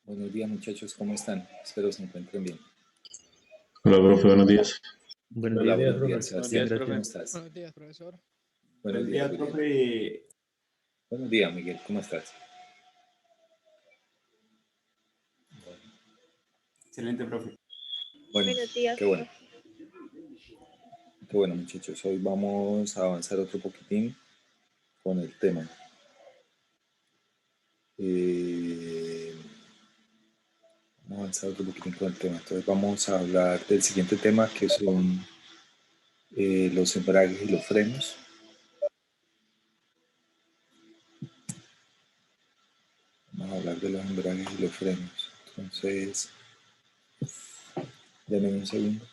Buenos días muchachos, ¿cómo están? Espero se encuentren bien. Hola, profe, buenos días. Buenos Hola, días, buenos días, Sebastián, ¿cómo estás? Buenos días, profesor. Buenos días, profe. Buenos días, Miguel, ¿cómo estás? Excelente, profe. Bueno, Buenos días, qué bueno. Qué bueno, muchachos, hoy vamos a avanzar otro poquitín con el tema. Vamos a avanzar otro poquitín con el tema. Entonces vamos a hablar del siguiente tema, que son los embragues y los frenos. Vamos a hablar de los embragues y los frenos. Entonces, denme un segundo.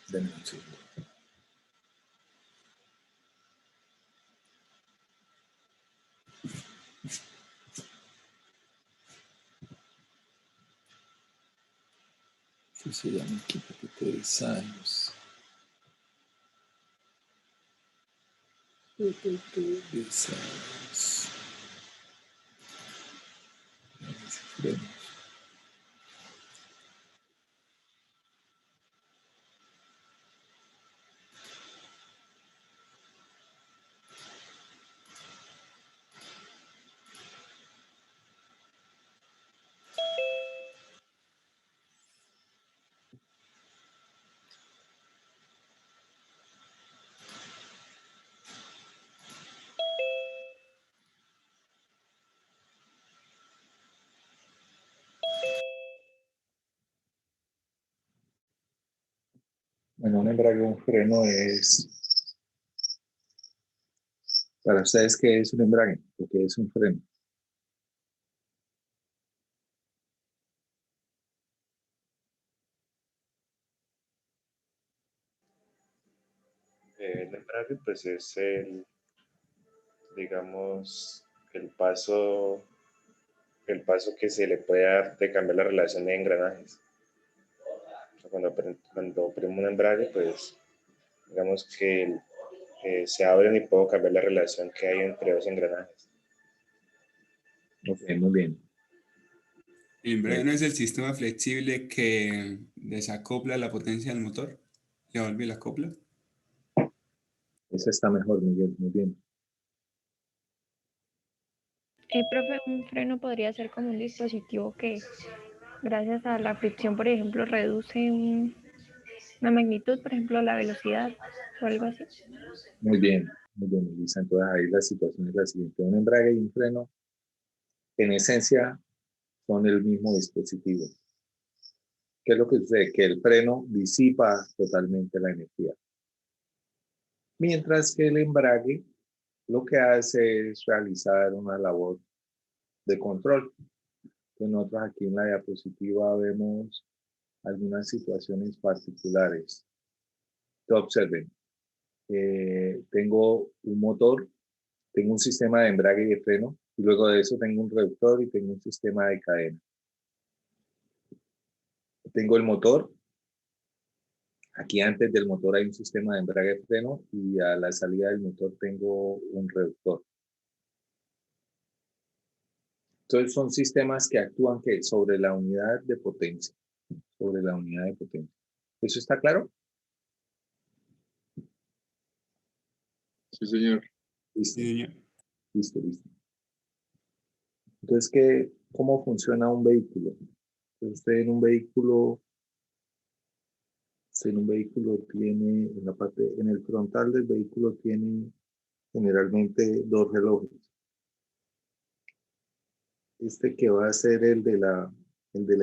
Denme un segundo. ¿Qué se llama aquí? Paquete de designs. Designs. Frenos. Bueno, un embrague o un freno es... Para ustedes, ¿qué es un embrague? ¿O qué es un freno? El embrague pues es el, digamos, el paso que se le puede dar de cambiar la relación de engranajes. O sea, cuando oprimo un embrague, pues digamos que se abren y puedo cambiar la relación que hay entre dos engranajes. Ok, muy bien. El embrague no es el sistema flexible que desacopla la potencia del motor y vuelve y la acopla. Esa está mejor, Miguel, muy bien. Profe, un freno podría ser como un dispositivo que, gracias a la fricción, por ejemplo, reduce una magnitud, por ejemplo, la velocidad o algo así. Muy bien, Elisa. Entonces ahí la situación es la siguiente. Un embrague y un freno, en esencia, son el mismo dispositivo. ¿Qué es lo que sucede? Que el freno disipa totalmente la energía. Mientras que el embrague lo que hace es realizar una labor de control. Entonces nosotros aquí en la diapositiva vemos algunas situaciones particulares. Entonces observen, tengo un motor, tengo un sistema de embrague y de freno, y luego de eso tengo un reductor y tengo un sistema de cadena. Tengo el motor, aquí antes del motor hay un sistema de embrague y freno, y a la salida del motor tengo un reductor. Entonces son sistemas que actúan sobre la unidad de potencia, sobre la unidad de potencia. ¿Eso está claro? Sí, señor. Listo, Sí, señor. listo. Entonces, ¿cómo funciona un vehículo? Entonces, usted en un vehículo tiene, en el frontal del vehículo tiene generalmente dos relojes. Este que va a ser el de la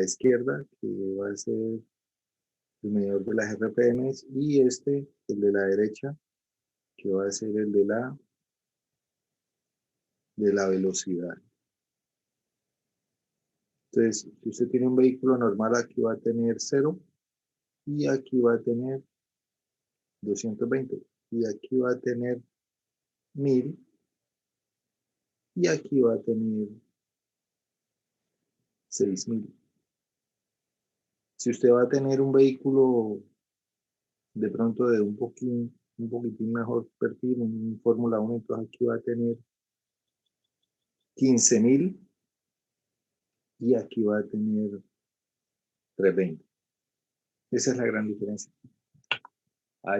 izquierda, que va a ser el medidor de las RPMs, y el de la derecha, que va a ser el de la velocidad. Entonces, si usted tiene un vehículo normal, aquí va a tener 0 y aquí va a tener 220 y aquí va a tener 1000 y aquí va a tener 6000. Si usted va a tener un vehículo de pronto de un poquitín mejor perfil, un Fórmula 1, entonces aquí va a tener 15000 y aquí va a tener 320. Esa es la gran diferencia.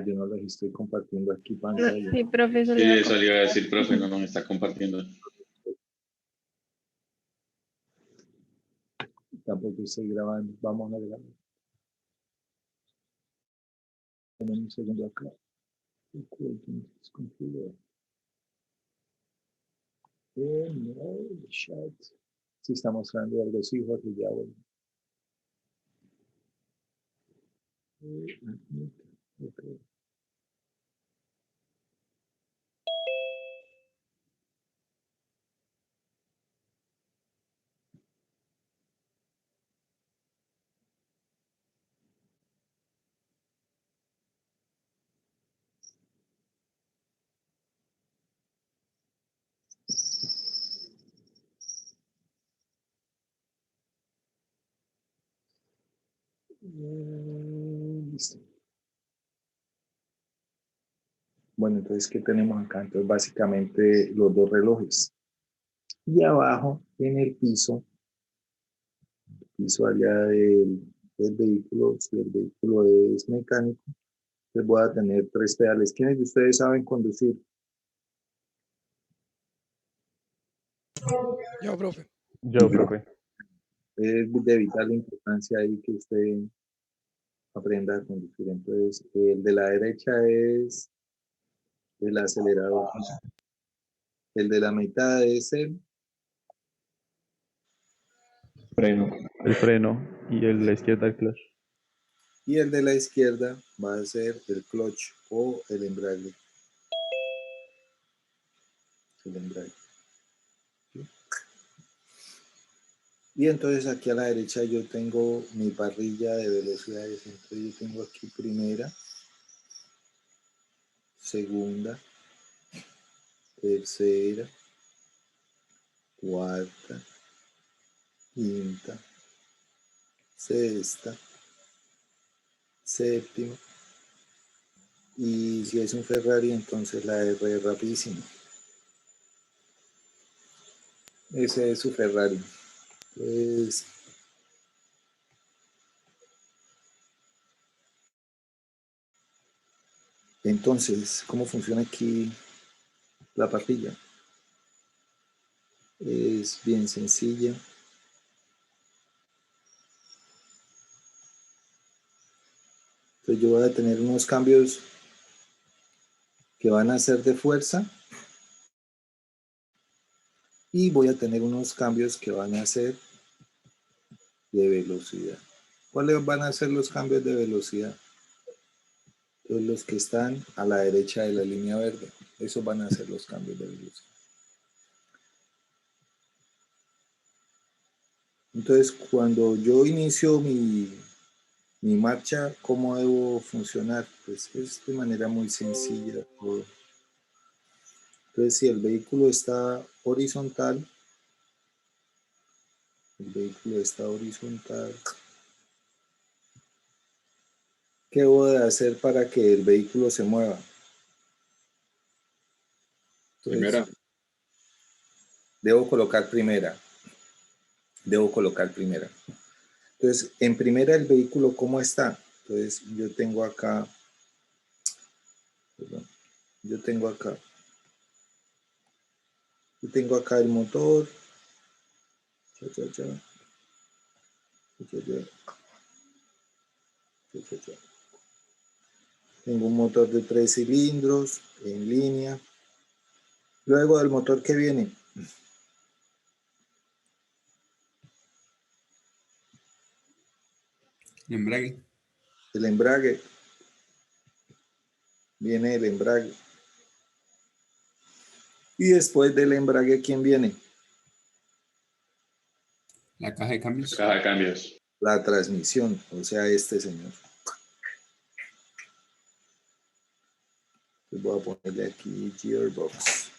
Yo no les estoy compartiendo aquí pantalla. Sí, profesor. Sí, eso le iba a decir, profe, no nos está compartiendo. Tampoco estoy grabando. Vamos a grabar. Tenemos un segundo acá. Chat. Si está mostrando algo así, Jorge, ya vuelve. Okay. Listo. Bueno, entonces, ¿qué tenemos acá? Entonces, básicamente los dos relojes. Y abajo, en el piso allá del vehículo, si el vehículo es mecánico, pues voy a tener 3 pedales. ¿Quiénes de ustedes saben conducir? Yo, profe. Yo, profe. Es de vital importancia ahí que usted aprenda a conducir. Entonces, el de la derecha es el acelerador. El de la mitad es Freno. El freno y el de la izquierda el clutch. y el de la izquierda va a ser el clutch o el embrague. El embrague. Y entonces aquí a la derecha yo tengo mi parrilla de velocidades. Entonces yo tengo aquí primera, segunda, tercera, cuarta, quinta, sexta, séptima. Y si es un Ferrari, entonces la R es rapidísimo. Ese es su Ferrari. Entonces, ¿cómo funciona aquí la parrilla? es bien sencilla. Entonces yo voy a tener unos cambios que van a ser de fuerza y voy a tener unos cambios que van a ser de velocidad. ¿Cuáles van a ser los cambios de velocidad? Entonces, los que están a la derecha de la línea verde, esos van a ser los cambios de velocidad. Entonces, cuando yo inicio mi marcha, ¿cómo debo funcionar? Pues es de manera muy sencilla todo. Entonces, si el vehículo está horizontal, ¿qué debo de hacer para que el vehículo se mueva? Entonces, Primera. debo colocar primera. Entonces, en primera el vehículo, ¿cómo está? Entonces, yo tengo acá el motor. Tengo un motor de 3 cilindros en línea. Luego del motor, ¿qué viene? El embrague. El embrague. Viene el embrague. Y después del embrague, ¿quién viene? La caja de cambios. Caja de cambios. La transmisión, o sea, este señor. Les voy a ponerle aquí gearbox.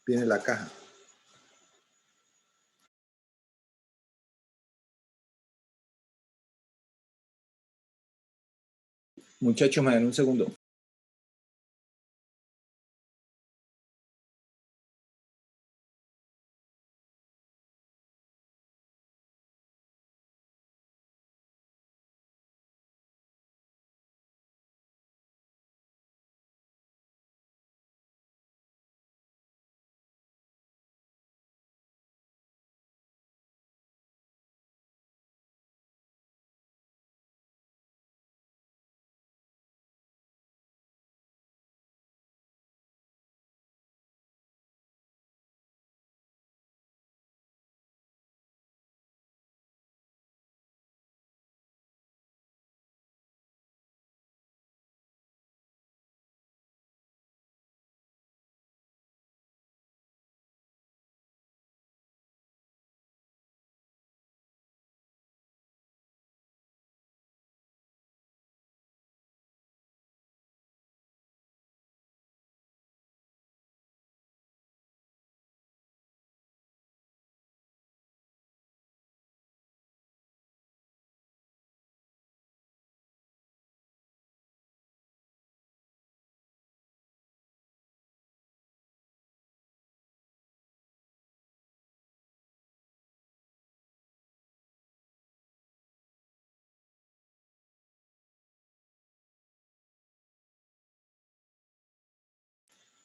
Viene la caja. Muchachos, me dan un segundo.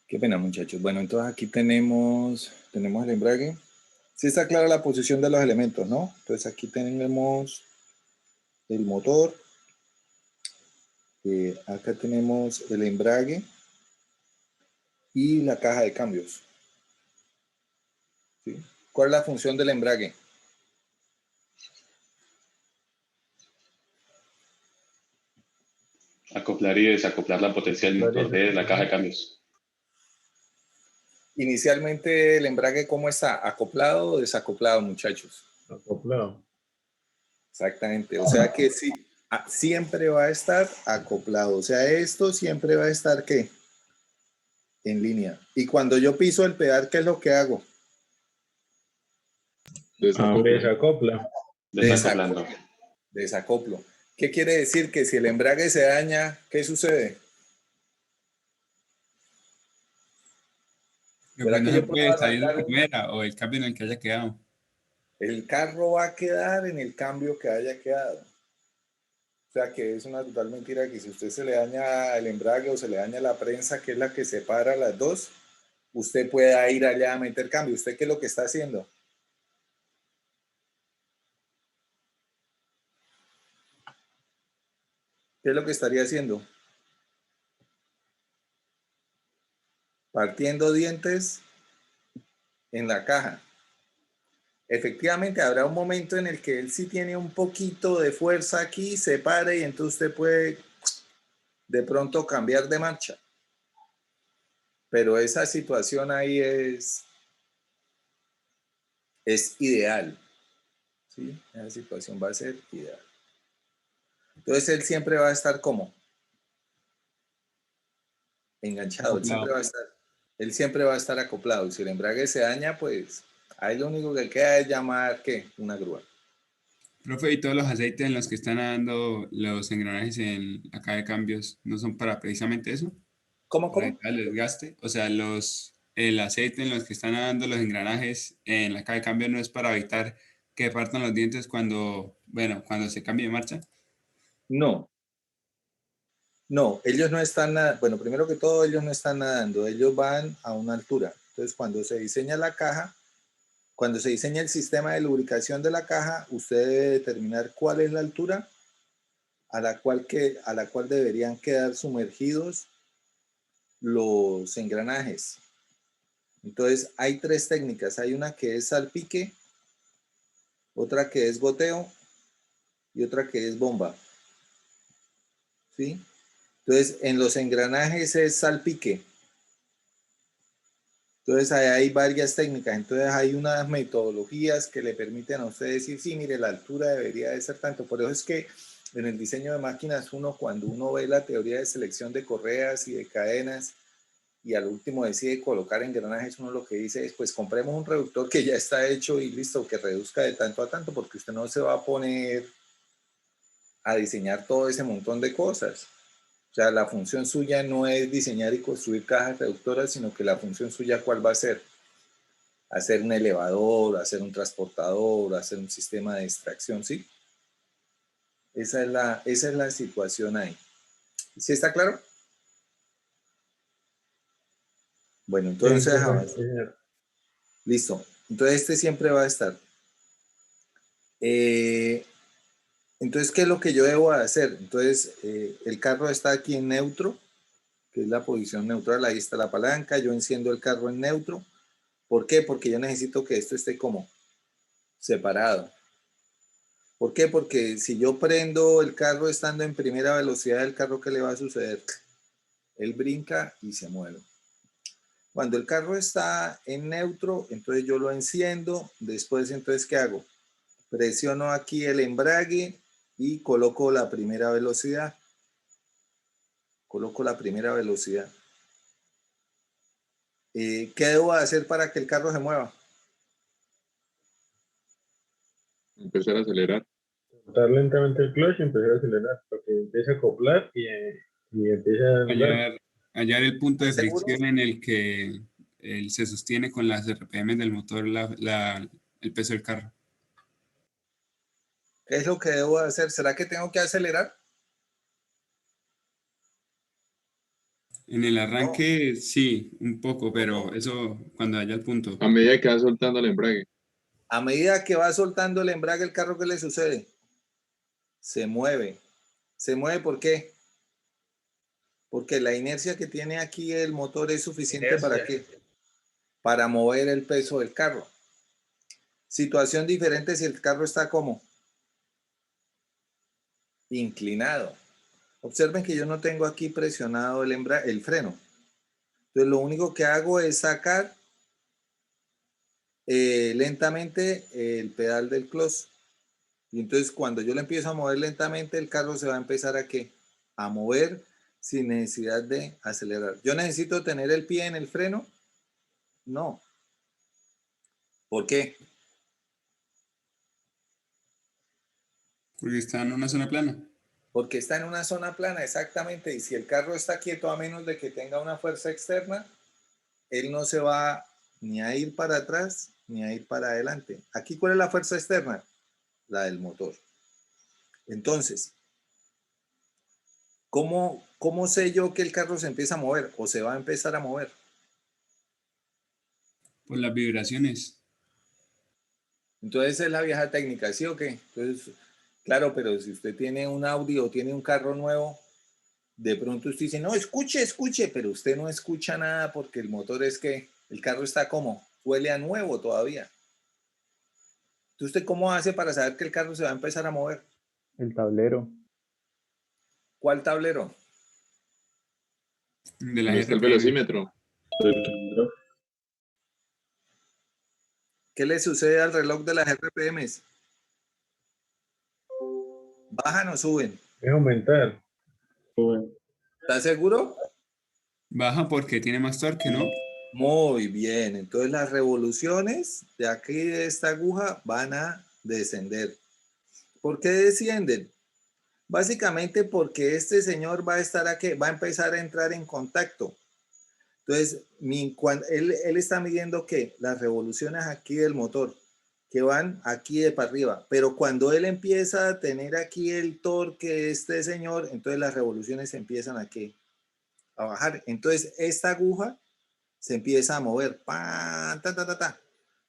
Qué pena, muchachos. Bueno, entonces aquí tenemos el embrague. Sí está clara la posición de los elementos, ¿no? Entonces aquí tenemos el motor. Acá tenemos el embrague y la caja de cambios. ¿Sí? ¿Cuál es la función del embrague? Acoplar y desacoplar la potencia del motor de la caja de cambios. Inicialmente el embrague, ¿cómo está? ¿Acoplado o desacoplado, muchachos? Acoplado. Exactamente. O sea que sí, siempre va a estar acoplado. O sea, esto siempre va a estar, ¿qué? En línea. Y cuando yo piso el pedal, ¿qué es lo que hago? Desacopla. Desacoplando. Desacoplo. ¿Qué quiere decir? Que si el embrague se daña, ¿qué sucede? ¿Será que No se yo puedo puede salir de arrancar primera o el cambio en el que haya quedado. El carro va a quedar en el cambio que haya quedado. O sea que es una total mentira que si usted se le daña el embrague o se le daña la prensa, que es la que separa las dos, usted pueda ir allá a meter cambio. ¿Usted qué es lo que está haciendo? ¿Qué es lo que estaría haciendo? Partiendo dientes en la caja. Efectivamente, habrá un momento en el que él sí tiene un poquito de fuerza aquí, se pare y entonces usted puede de pronto cambiar de marcha. Pero esa situación ahí es ideal. ¿Sí? Esa situación va a ser ideal. Entonces él siempre va a estar como enganchado, él siempre va a estar acoplado. Y si el embrague se daña, pues ahí lo único que queda es llamar, ¿qué? Una grúa. Profe, ¿y todos los aceites en los que están dando los engranajes en la caja de cambios no son para precisamente eso? ¿Cómo, Para cómo? evitar el desgaste. O sea, el aceite en los que están dando los engranajes en la caja de cambio no es para evitar que partan los dientes cuando, bueno, cuando se cambie de marcha. No, no, ellos no están nadando. Bueno, primero que todo, ellos no están nadando, ellos van a una altura. Entonces, cuando se diseña la caja, cuando se diseña el sistema de lubricación de la caja, usted debe determinar cuál es la altura a la cual deberían quedar sumergidos los engranajes. Entonces, hay tres técnicas. Hay una que es salpique, otra que es goteo y otra que es bomba. ¿Sí? Entonces, en los engranajes es salpique. Entonces, ahí hay varias técnicas. Entonces, hay unas metodologías que le permiten a usted decir, sí, mire, la altura debería de ser tanto. Por eso es que en el diseño de máquinas, cuando uno ve la teoría de selección de correas y de cadenas, y al último decide colocar engranajes, uno lo que dice es, pues compremos un reductor que ya está hecho y listo, que reduzca de tanto a tanto, porque usted no se va a poner a diseñar todo ese montón de cosas. O sea, la función suya no es diseñar y construir cajas reductoras, sino que la función suya, ¿cuál va a ser? Hacer un elevador, hacer un transportador, hacer un sistema de extracción, ¿sí? Esa es la situación ahí. ¿Sí está claro? Bueno, Sí, entonces, profe, sí, señor. listo. Entonces, este siempre va a estar. Entonces, ¿qué es lo que yo debo hacer? Entonces, el carro está aquí en neutro, que es la posición neutral. Ahí está la palanca. Yo enciendo el carro en neutro. ¿Por qué? Porque yo necesito que esto esté como separado. ¿Por qué? Porque si yo prendo el carro estando en primera velocidad, el carro, ¿qué le va a suceder? Él brinca y se mueve. Cuando el carro está en neutro, entonces yo lo enciendo. Después, entonces, ¿qué hago? Presiono aquí el embrague y coloco la primera velocidad. Coloco la primera velocidad. ¿Qué debo hacer para que el carro se mueva? Empezar a acelerar. Dar lentamente el clutch y empezar a acelerar, para que empiece a acoplar y empiece a andar. Hallar el punto de ¿Estás seguro? fricción en el que él se sostiene con las RPM del motor el peso del carro. ¿Qué es lo que debo hacer? ¿Será que tengo que acelerar? En el No. arranque sí, un poco, pero eso cuando haya el punto. A medida que va soltando el embrague. A medida que va soltando el embrague, ¿el carro qué le sucede? Se mueve. ¿Se mueve por qué? Porque la inercia que tiene aquí el motor es suficiente ¿para qué? Para mover el peso del carro. Situación diferente si el carro está como inclinado. Observen que yo no tengo aquí presionado el freno. Entonces lo único que hago es sacar lentamente el pedal del clutch. Y entonces cuando yo le empiezo a mover lentamente, el carro se va a empezar a ¿qué? A mover sin necesidad de acelerar. ¿Yo necesito tener el pie en el freno? No. ¿Por qué? Porque está en una zona plana. Porque está en una zona plana, exactamente. Y si el carro está quieto, a menos de que tenga una fuerza externa, él no se va ni a ir para atrás ni a ir para adelante. Aquí, ¿cuál es la fuerza externa? La del motor. Entonces, ¿cómo sé yo que el carro se empieza a mover o se va a empezar a mover? Por las vibraciones. Entonces es la vieja técnica, ¿sí o qué? Entonces, claro, pero si usted tiene un Audi o tiene un carro nuevo, de pronto usted dice, no, escuche, escuche, pero usted no escucha nada porque el motor es que el carro está como, huele a nuevo todavía. Entonces, ¿usted cómo hace para saber que el carro se va a empezar a mover? El tablero. ¿Cuál tablero? De las ¿Dónde está el RPM. velocímetro? ¿Qué le sucede al reloj de las RPMs? ¿Bajan o suben? Es aumentar. ¿Está seguro? Baja porque tiene más torque, ¿no? Muy bien. Entonces las revoluciones de aquí de esta aguja van a descender. ¿Por qué descienden? Básicamente porque este señor va a estar aquí, va a empezar a entrar en contacto. Entonces, cuando él está midiendo que las revoluciones aquí del motor, que van aquí de para arriba, pero cuando él empieza a tener aquí el torque de este señor, entonces las revoluciones empiezan aquí a bajar. Entonces, esta aguja se empieza a mover. ¡Pam! Ta, ta, ta, ta.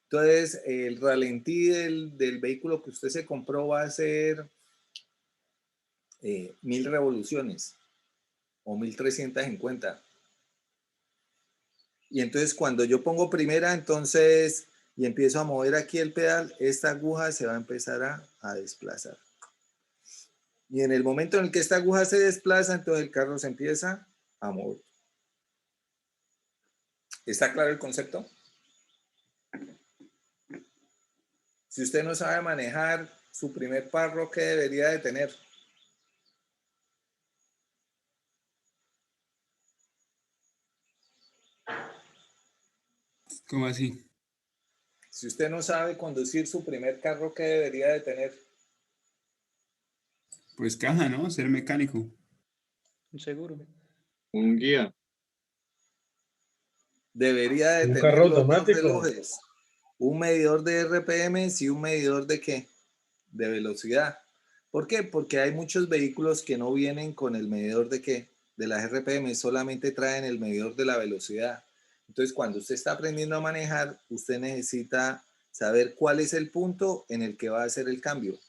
Entonces, el ralentí del vehículo que usted se compró va a ser 1000 revoluciones o 1350. Y entonces cuando yo pongo primera, entonces, y empiezo a mover aquí el pedal, esta aguja se va a empezar a desplazar. Y en el momento en el que esta aguja se desplaza, entonces el carro se empieza a mover. ¿Está claro el concepto? Si usted no sabe manejar su primer carro, ¿qué debería de tener? ¿Cómo así? Si usted no sabe conducir su primer carro, ¿qué debería de tener? Pues caja, ¿no? Ser mecánico. Un seguro. Un guía. Debería de Un tener carro los dos automático. relojes. Un medidor de RPM y un medidor de ¿qué? De velocidad. ¿Por qué? Porque hay muchos vehículos que no vienen con el medidor de ¿qué? De las RPM, solamente traen el medidor de la velocidad. Entonces, cuando usted está aprendiendo a manejar, usted necesita saber cuál es el punto en el que va a hacer el cambio.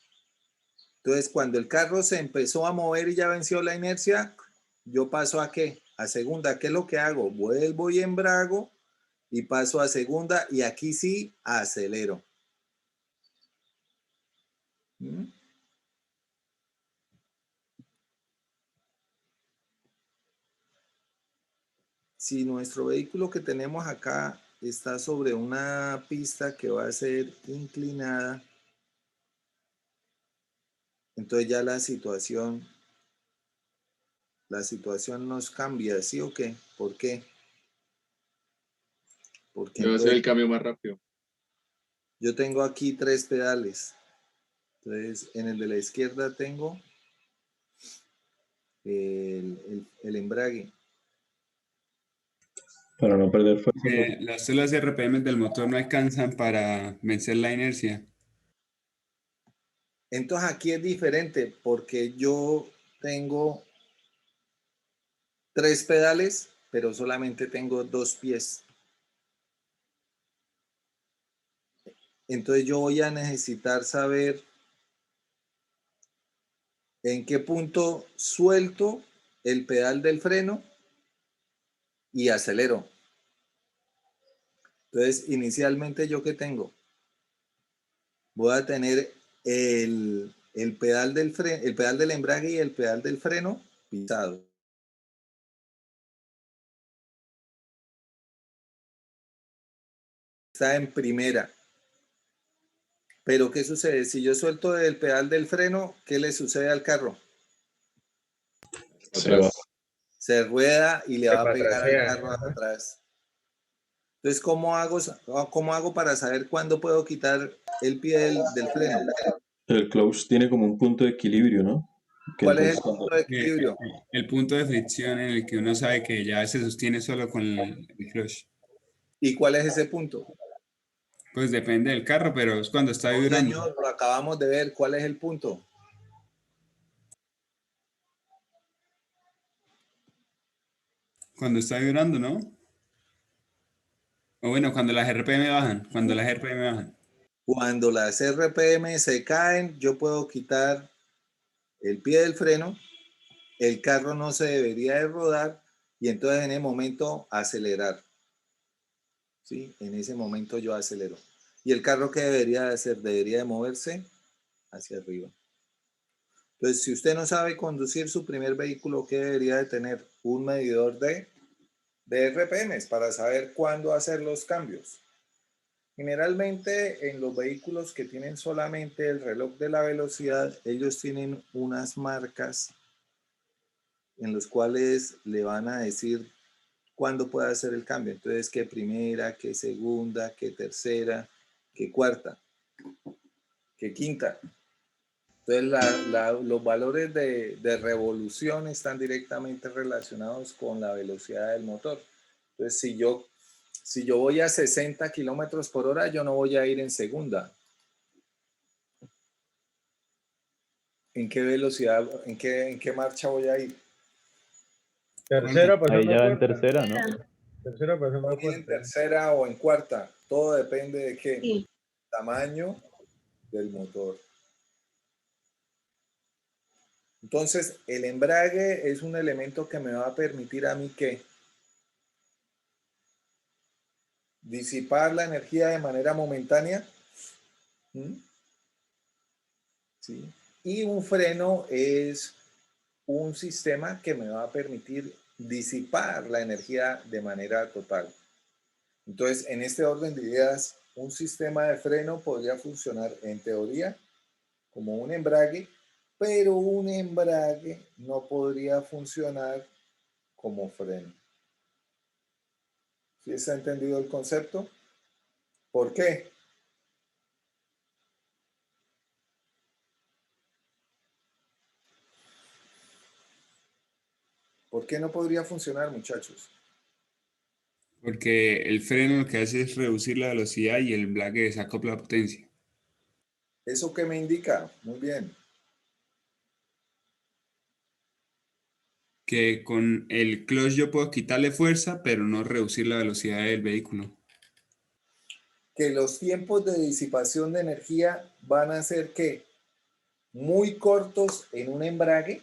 Entonces, cuando el carro se empezó a mover y ya venció la inercia, yo paso a ¿qué? A segunda. ¿Qué es lo que hago? Vuelvo y embrago y paso a segunda y aquí sí acelero. ¿Mm? Si nuestro vehículo que tenemos acá está sobre una pista que va a ser inclinada, entonces ya la situación nos cambia, ¿sí o qué? ¿Por qué? Porque Le va a hacer entonces el cambio más rápido. yo tengo aquí 3 pedales. Entonces en el de la izquierda tengo el embrague. Para no perder fuerza. Las RPM del motor no alcanzan para vencer la inercia. Entonces aquí es diferente porque yo tengo 3 pedales, pero solamente tengo 2 pies. Entonces yo voy a necesitar saber en qué punto suelto el pedal del freno y acelero. Entonces, inicialmente yo qué tengo? Voy a tener el pedal el pedal del embrague y el pedal del freno pisado. Está en primera. Pero ¿qué sucede? Si yo suelto el pedal del freno, ¿qué le sucede al carro? Se va. Se rueda y le Se va a pegar al patrasea. carro atrás. Entonces, ¿cómo hago para saber cuándo puedo quitar el pie del freno? El clutch tiene como un punto de equilibrio, ¿no? Que ¿Cuál es entonces el punto de equilibrio? El punto de fricción en el que uno sabe que ya se sostiene solo con el clutch. ¿Y cuál es ese punto? Pues depende del carro, pero es cuando está No, vibrando. señor, lo acabamos de ver. ¿Cuál es el punto? Cuando está vibrando, ¿no? O bueno, cuando las RPM bajan, cuando las RPM bajan. Cuando las RPM se caen, yo puedo quitar el pie del freno, el carro no se debería de rodar y entonces en el momento acelerar. ¿Sí? En ese momento yo acelero. ¿Y el carro qué debería de hacer? Debería de moverse hacia arriba. Entonces, si usted no sabe conducir su primer vehículo, ¿qué debería de tener? Un medidor de RPMs para saber cuándo hacer los cambios. Generalmente en los vehículos que tienen solamente el reloj de la velocidad, ellos tienen unas marcas en los cuales le van a decir cuándo puede hacer el cambio. Entonces, qué primera, qué segunda, qué tercera, qué cuarta, qué quinta. Entonces, los valores de revolución están directamente relacionados con la velocidad del motor. Entonces, si yo voy a 60 kilómetros por hora, yo no voy a ir en segunda. ¿En qué velocidad, en qué marcha voy a ir? Tercera Ahí pasando a ya en cuarta. tercera, ¿no? Tercera pasando a Voy en cuarta. tercera o en cuarta. Todo depende de qué Sí. tamaño del motor. Entonces, el embrague es un elemento que me va a permitir a mí que disipar la energía de manera momentánea. ¿Sí? Y un freno es un sistema que me va a permitir disipar la energía de manera total. Entonces, en este orden de ideas, un sistema de freno podría funcionar en teoría como un embrague, pero un embrague no podría funcionar como freno. ¿Sí está entendido el concepto? ¿Por qué? ¿Por qué no podría funcionar, muchachos? Porque el freno lo que hace es reducir la velocidad y el embrague desacopla la potencia. ¿Eso qué me indica? Muy bien. Que con el clutch yo puedo quitarle fuerza, pero no reducir la velocidad del vehículo. Que los tiempos de disipación de energía van a ser que muy cortos en un embrague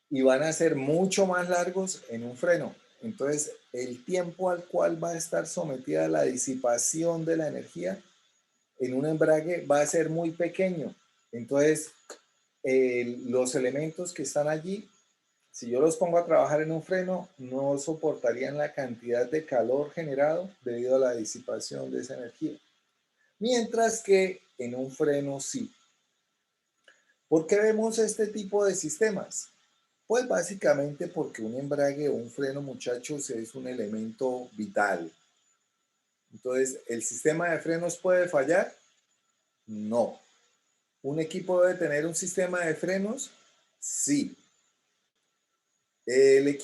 y van a ser mucho más largos en un freno. Entonces, el tiempo al cual va a estar sometida la disipación de la energía en un embrague va a ser muy pequeño. Entonces, los elementos que están allí, si yo los pongo a trabajar en un freno, no soportarían la cantidad de calor generado debido a la disipación de esa energía. Mientras que en un freno sí. ¿Por qué vemos este tipo de sistemas? Pues básicamente porque un embrague o un freno, muchachos, es un elemento vital. Entonces, ¿el sistema de frenos puede fallar? No. ¿Un equipo debe tener un sistema de frenos? Sí. ¿El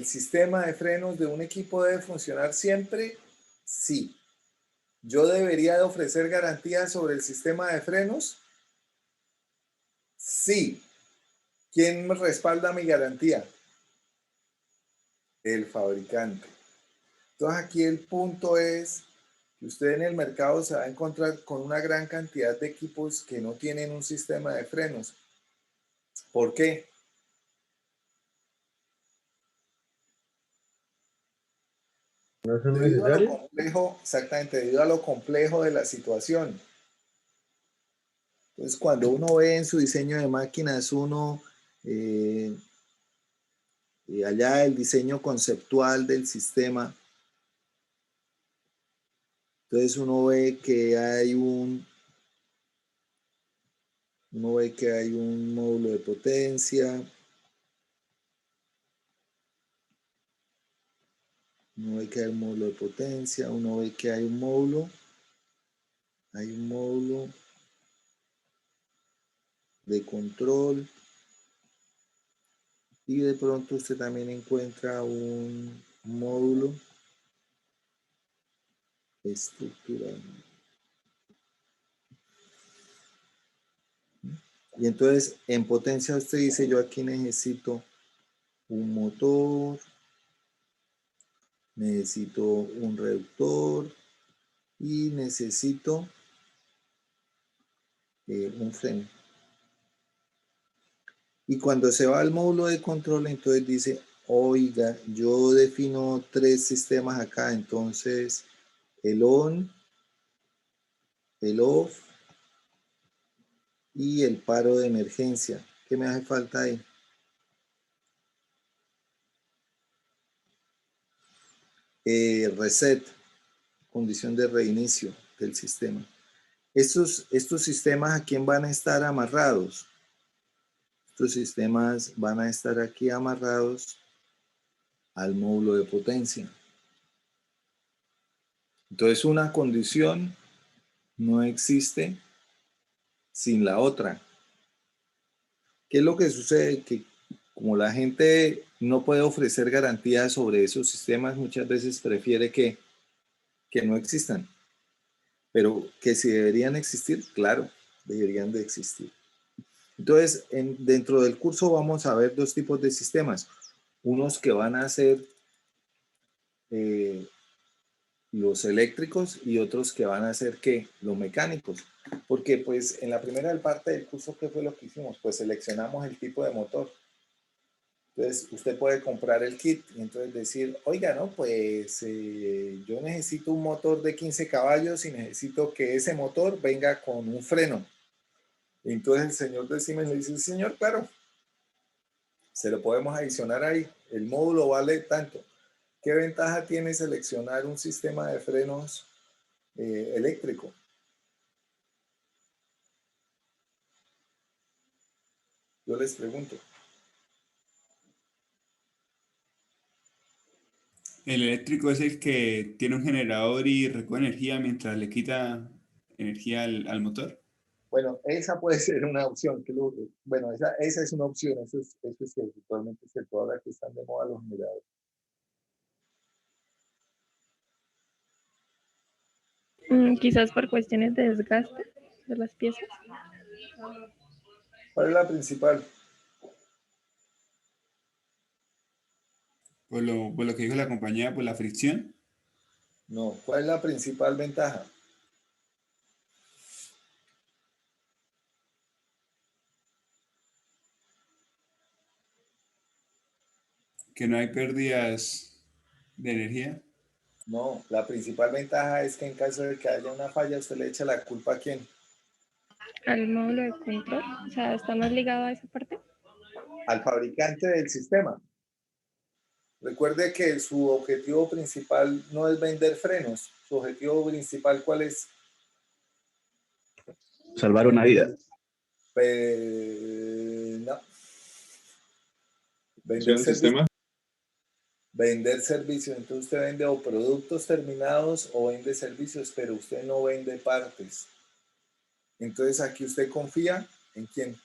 sistema de frenos de un equipo debe funcionar siempre? Sí. ¿Yo debería de ofrecer garantías sobre el sistema de frenos? Sí. ¿Quién me respalda mi garantía? El fabricante. Entonces aquí el punto es que usted en el mercado se va a encontrar con una gran cantidad de equipos que no tienen un sistema de frenos. ¿Por qué? ¿No son Debido a lo necesarios? complejo, exactamente, debido a lo complejo de la situación. Entonces, cuando uno ve en su diseño de máquinas, allá el diseño conceptual del sistema, entonces uno ve que hay un módulo de potencia, uno ve que hay un módulo de potencia, uno ve que hay un módulo de control y de pronto usted también encuentra un módulo estructural. Y entonces en potencia usted dice, yo aquí necesito un motor, necesito un reductor y necesito un freno. Y cuando se va al módulo de control, entonces dice, oiga, yo defino 3 sistemas acá, entonces el on, el off y el paro de emergencia. ¿Qué me hace falta ahí? Reset, condición de reinicio del sistema. Estos sistemas, ¿a quién van a estar amarrados? Estos sistemas van a estar aquí amarrados al módulo de potencia. Entonces, una condición no existe sin la otra. ¿Qué es lo que sucede? Que como la gente no puede ofrecer garantías sobre esos sistemas, muchas veces prefiere que no existan. Pero que si deberían existir, claro, deberían de existir. Entonces, dentro del curso vamos a ver 2 tipos de sistemas. Unos que van a ser los eléctricos y otros que van a ser ¿qué? Los mecánicos. Porque pues en la primera parte del curso, ¿qué fue lo que hicimos? Pues seleccionamos el tipo de motor. Entonces, usted puede comprar el kit y entonces decir, oiga, no, pues yo necesito un motor de 15 caballos y necesito que ese motor venga con un freno. Y entonces el señor de Siemens le dice, señor, claro, se lo podemos adicionar ahí. El módulo vale tanto. ¿Qué ventaja tiene seleccionar un sistema de frenos eléctrico? Yo les pregunto. El eléctrico es el que tiene un generador y recoge energía mientras le quita energía al motor. Bueno, esa puede ser una opción. Bueno, esa es una opción. Eso es cierto. Actualmente es cierto. Ahora que están de moda los generadores. Quizás por cuestiones de desgaste de las piezas. ¿Cuál es la principal? Por lo que dijo la compañía, por la fricción. No. ¿Cuál es la principal ventaja? Que no hay pérdidas de energía. No, la principal ventaja es que en caso de que haya una falla, usted le echa la culpa a quién? Al módulo de control, o sea, está más ligado a esa parte. Al fabricante del sistema. Recuerde que su objetivo principal no es vender frenos. Su objetivo principal, ¿cuál es? Salvar una vida. No. ¿Funciona Vender el servicios. sistema? Vender servicios. Entonces usted vende o productos terminados o vende servicios, pero usted no vende partes. Entonces aquí usted confía en quién,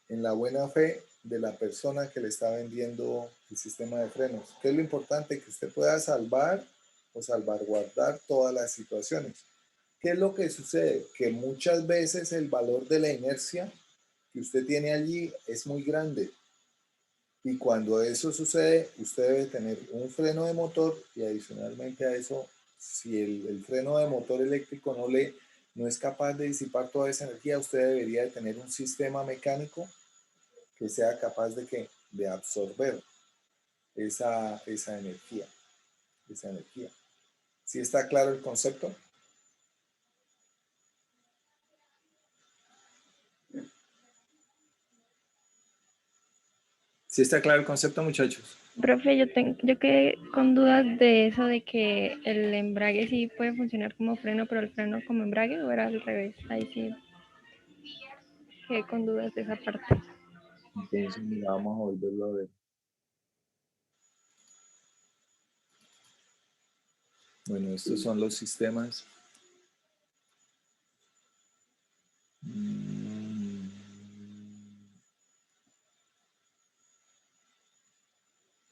en la buena fe de la persona que le está vendiendo el sistema de frenos. ¿Qué es lo importante? Que usted pueda salvar o salvaguardar todas las situaciones. ¿Qué es lo que sucede? Que muchas veces el valor de la inercia que usted tiene allí es muy grande. Y cuando eso sucede, usted debe tener un freno de motor y adicionalmente a eso, si el freno de motor eléctrico no es capaz de disipar toda esa energía, usted debería de tener un sistema mecánico que sea capaz de absorber esa energía. ¿Sí está claro el concepto? ¿Sí está claro el concepto, muchachos? Profe, yo quedé con dudas de eso de que el embrague sí puede funcionar como freno, pero el freno como embrague, o era al revés. Ahí sí quedé con dudas de esa parte. Entonces, mira, vamos a volverlo a ver. Bueno, estos son los sistemas.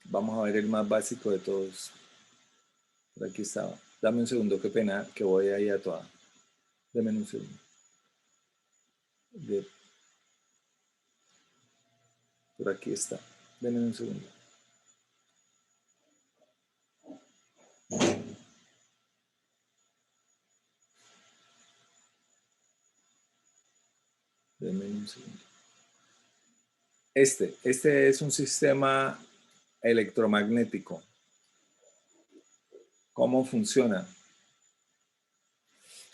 Vamos a ver el más básico de todos. Por aquí estaba. Dame un segundo, qué pena, que voy ahí a toda. Dame un segundo. Por aquí está. Deme un segundo. Denme un segundo. Este es un sistema electromagnético. ¿Cómo funciona?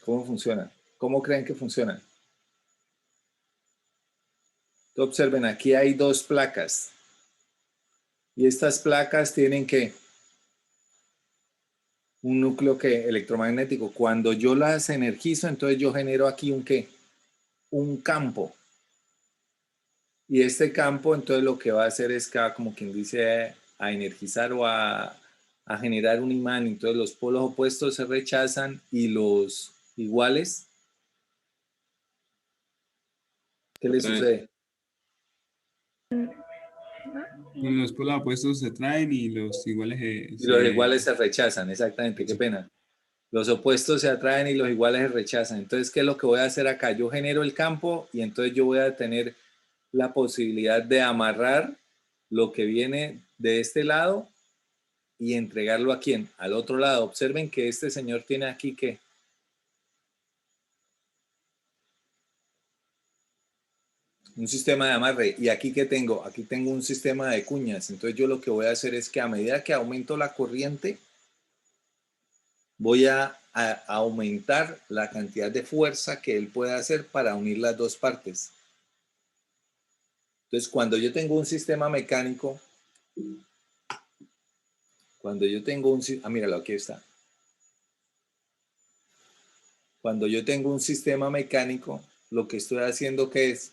¿Cómo funciona? ¿Cómo creen que funciona? Observen, aquí hay dos placas. Y estas placas tienen que un núcleo que electromagnético. Cuando yo las energizo, entonces yo genero aquí un ¿qué? Un campo. Y este campo, entonces lo que va a hacer es que, como quien dice, a energizar o a generar un imán. Entonces los polos opuestos se rechazan y los iguales, ¿qué les sucede? Los polos opuestos se traen y los iguales Y los iguales se rechazan, exactamente, qué pena. Los opuestos se atraen y los iguales se rechazan. Entonces, ¿qué es lo que voy a hacer acá? Yo genero el campo y entonces yo voy a tener la posibilidad de amarrar lo que viene de este lado y entregarlo a quién, al otro lado. Observen que este señor tiene aquí que un sistema de amarre. Y aquí que tengo, aquí tengo un sistema de cuñas. Entonces yo lo que voy a hacer es que a medida que aumento la corriente, voy a aumentar la cantidad de fuerza que él puede hacer para unir las dos partes. Entonces, cuando yo tengo un sistema mecánico, cuando yo tengo un... míralo, aquí está. Cuando yo tengo un sistema mecánico, lo que estoy haciendo que es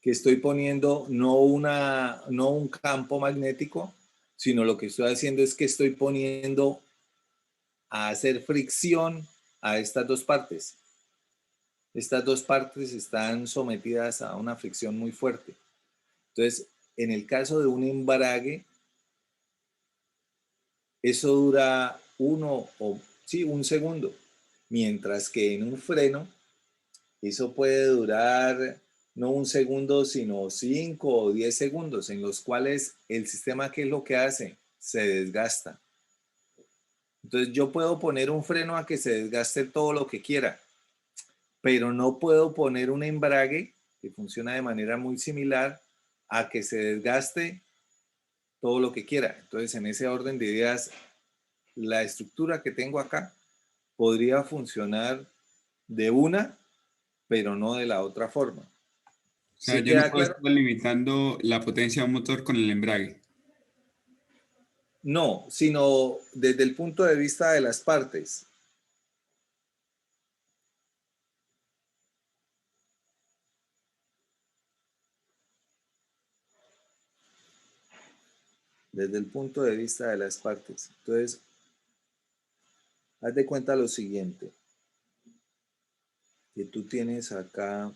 que estoy poniendo no un campo magnético, sino lo que estoy haciendo es que estoy poniendo a hacer fricción a estas dos partes. Estas dos partes están sometidas a una fricción muy fuerte. Entonces, en el caso de un embrague, eso dura un segundo, mientras que en un freno, eso puede durar no un segundo, sino 5 o 10 segundos, en los cuales el sistema, ¿qué es lo que hace? Se desgasta. Entonces yo puedo poner un freno a que se desgaste todo lo que quiera, pero no puedo poner un embrague que funciona de manera muy similar a que se desgaste todo lo que quiera. Entonces, en ese orden de ideas, la estructura que tengo acá podría funcionar de una, pero no de la otra forma. O sea, ¿Sí yo no queda puedo claro? estar limitando la potencia de un motor con el embrague. No, sino desde el punto de vista de las partes. Desde el punto de vista de las partes. Entonces, haz de cuenta lo siguiente, que tú tienes acá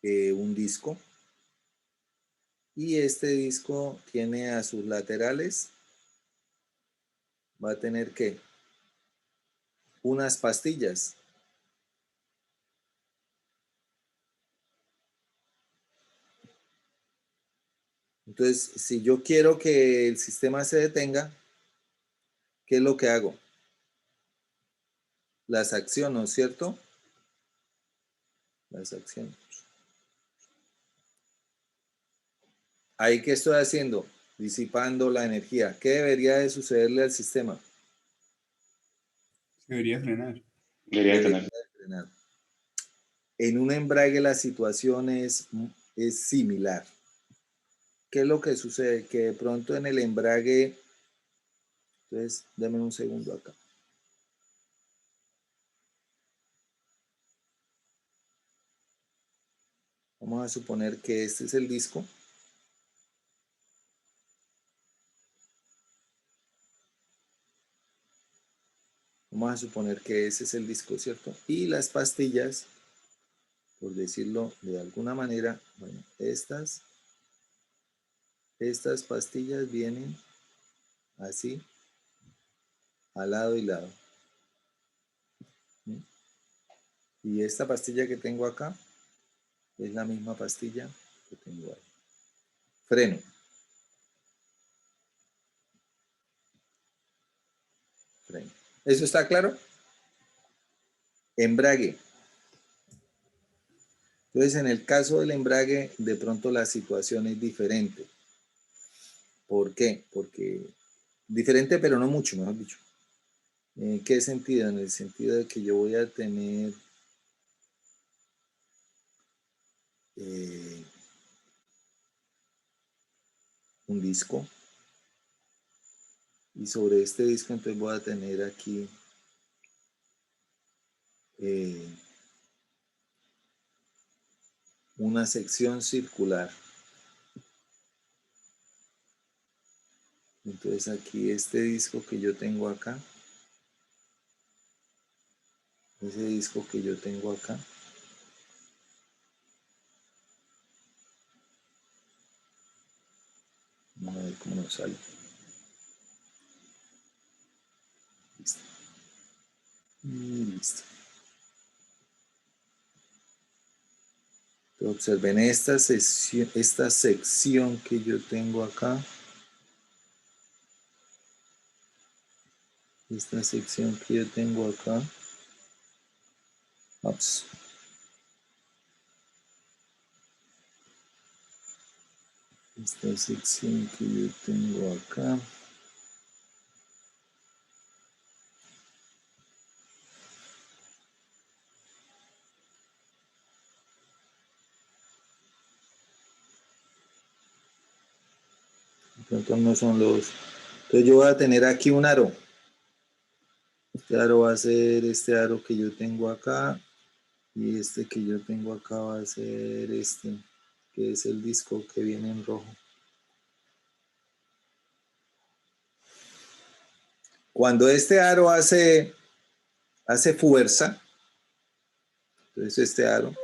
un disco y este disco tiene a sus laterales, va a tener que unas pastillas. Entonces, si yo quiero que el sistema se detenga, ¿qué es lo que hago? Las acciono, ¿cierto? Las acciono. Ahí, ¿qué estoy haciendo? Disipando la energía. ¿Qué debería de sucederle al sistema? Se debería frenar. Debería Debería tener. de frenar. En un embrague la situación es similar. ¿Qué es lo que sucede? Que de pronto en el embrague, entonces, dame un segundo acá. Vamos a suponer que este es el disco. Vamos a suponer que ese es el disco, ¿cierto? Y las pastillas, por decirlo de alguna manera, bueno, estas pastillas vienen así, a lado y lado. Y esta pastilla que tengo acá es la misma pastilla que tengo ahí. Freno. Freno. ¿Eso está claro? Embrague. Entonces, en el caso del embrague, de pronto la situación es diferente. ¿Por qué? Porque diferente, pero no mucho, mejor dicho. ¿En qué sentido? En el sentido de que yo voy a tener un disco, y sobre este disco entonces voy a tener aquí una sección circular. Entonces aquí este disco que yo tengo acá, ese disco que yo tengo acá, vamos a ver cómo nos sale. Listo. Y listo. Entonces, observen esta sección que yo tengo acá. Esta sección que yo tengo acá. Ups. Esta sección que yo tengo acá. Entonces no son los. Entonces yo voy a tener aquí un aro. Este aro va a ser este aro que yo tengo acá. Y este que yo tengo acá va a ser este, que es el disco que viene en rojo. Cuando este aro hace fuerza, entonces este aro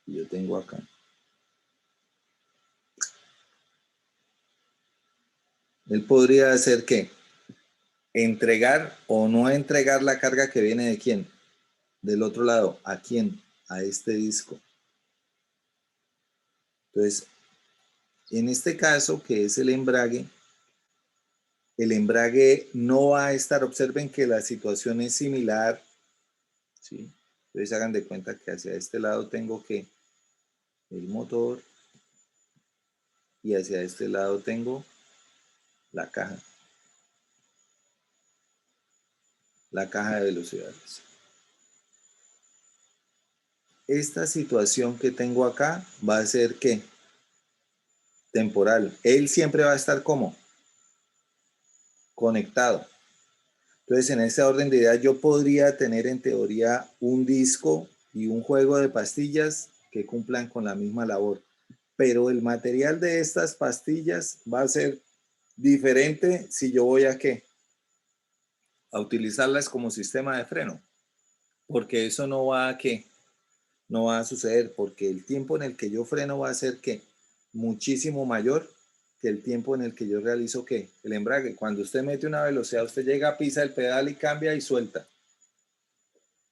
que yo tengo acá, él podría hacer ¿qué? Entregar o no entregar la carga que viene de quién, del otro lado, ¿a quién? A este disco. Entonces, en este caso, que es el embrague no va a estar, observen que la situación es similar, ¿sí? Entonces hagan de cuenta que hacia este lado tengo que el motor y hacia este lado tengo la caja de velocidades. Esta situación que tengo acá va a ser ¿qué? Temporal. Él siempre va a estar como conectado. Entonces, en este orden de ideas, yo podría tener en teoría un disco y un juego de pastillas que cumplan con la misma labor. Pero el material de estas pastillas va a ser diferente si yo voy a ¿qué? A utilizarlas como sistema de freno. Porque eso no va a ¿qué? No va a suceder, porque el tiempo en el que yo freno va a ser ¿qué? Muchísimo mayor que el tiempo en el que yo realizo ¿qué? El embrague. Cuando usted mete una velocidad, usted llega, pisa el pedal y cambia y suelta.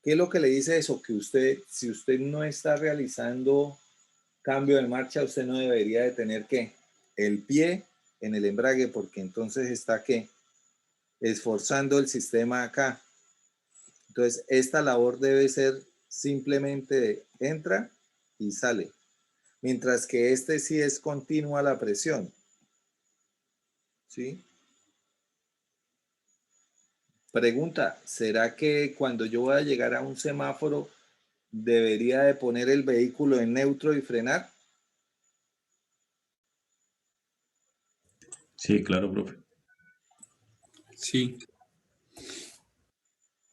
¿Qué es lo que le dice eso? Que usted, si usted no está realizando cambio de marcha, usted no debería de tener ¿qué? El pie en el embrague, porque entonces está ¿qué? Esforzando el sistema acá. Entonces, esta labor debe ser simplemente de entra y sale. Mientras que este sí es continua la presión. ¿Sí? Pregunta, ¿será que cuando yo voy a llegar a un semáforo debería de poner el vehículo en neutro y frenar? Sí, claro, profe. Sí.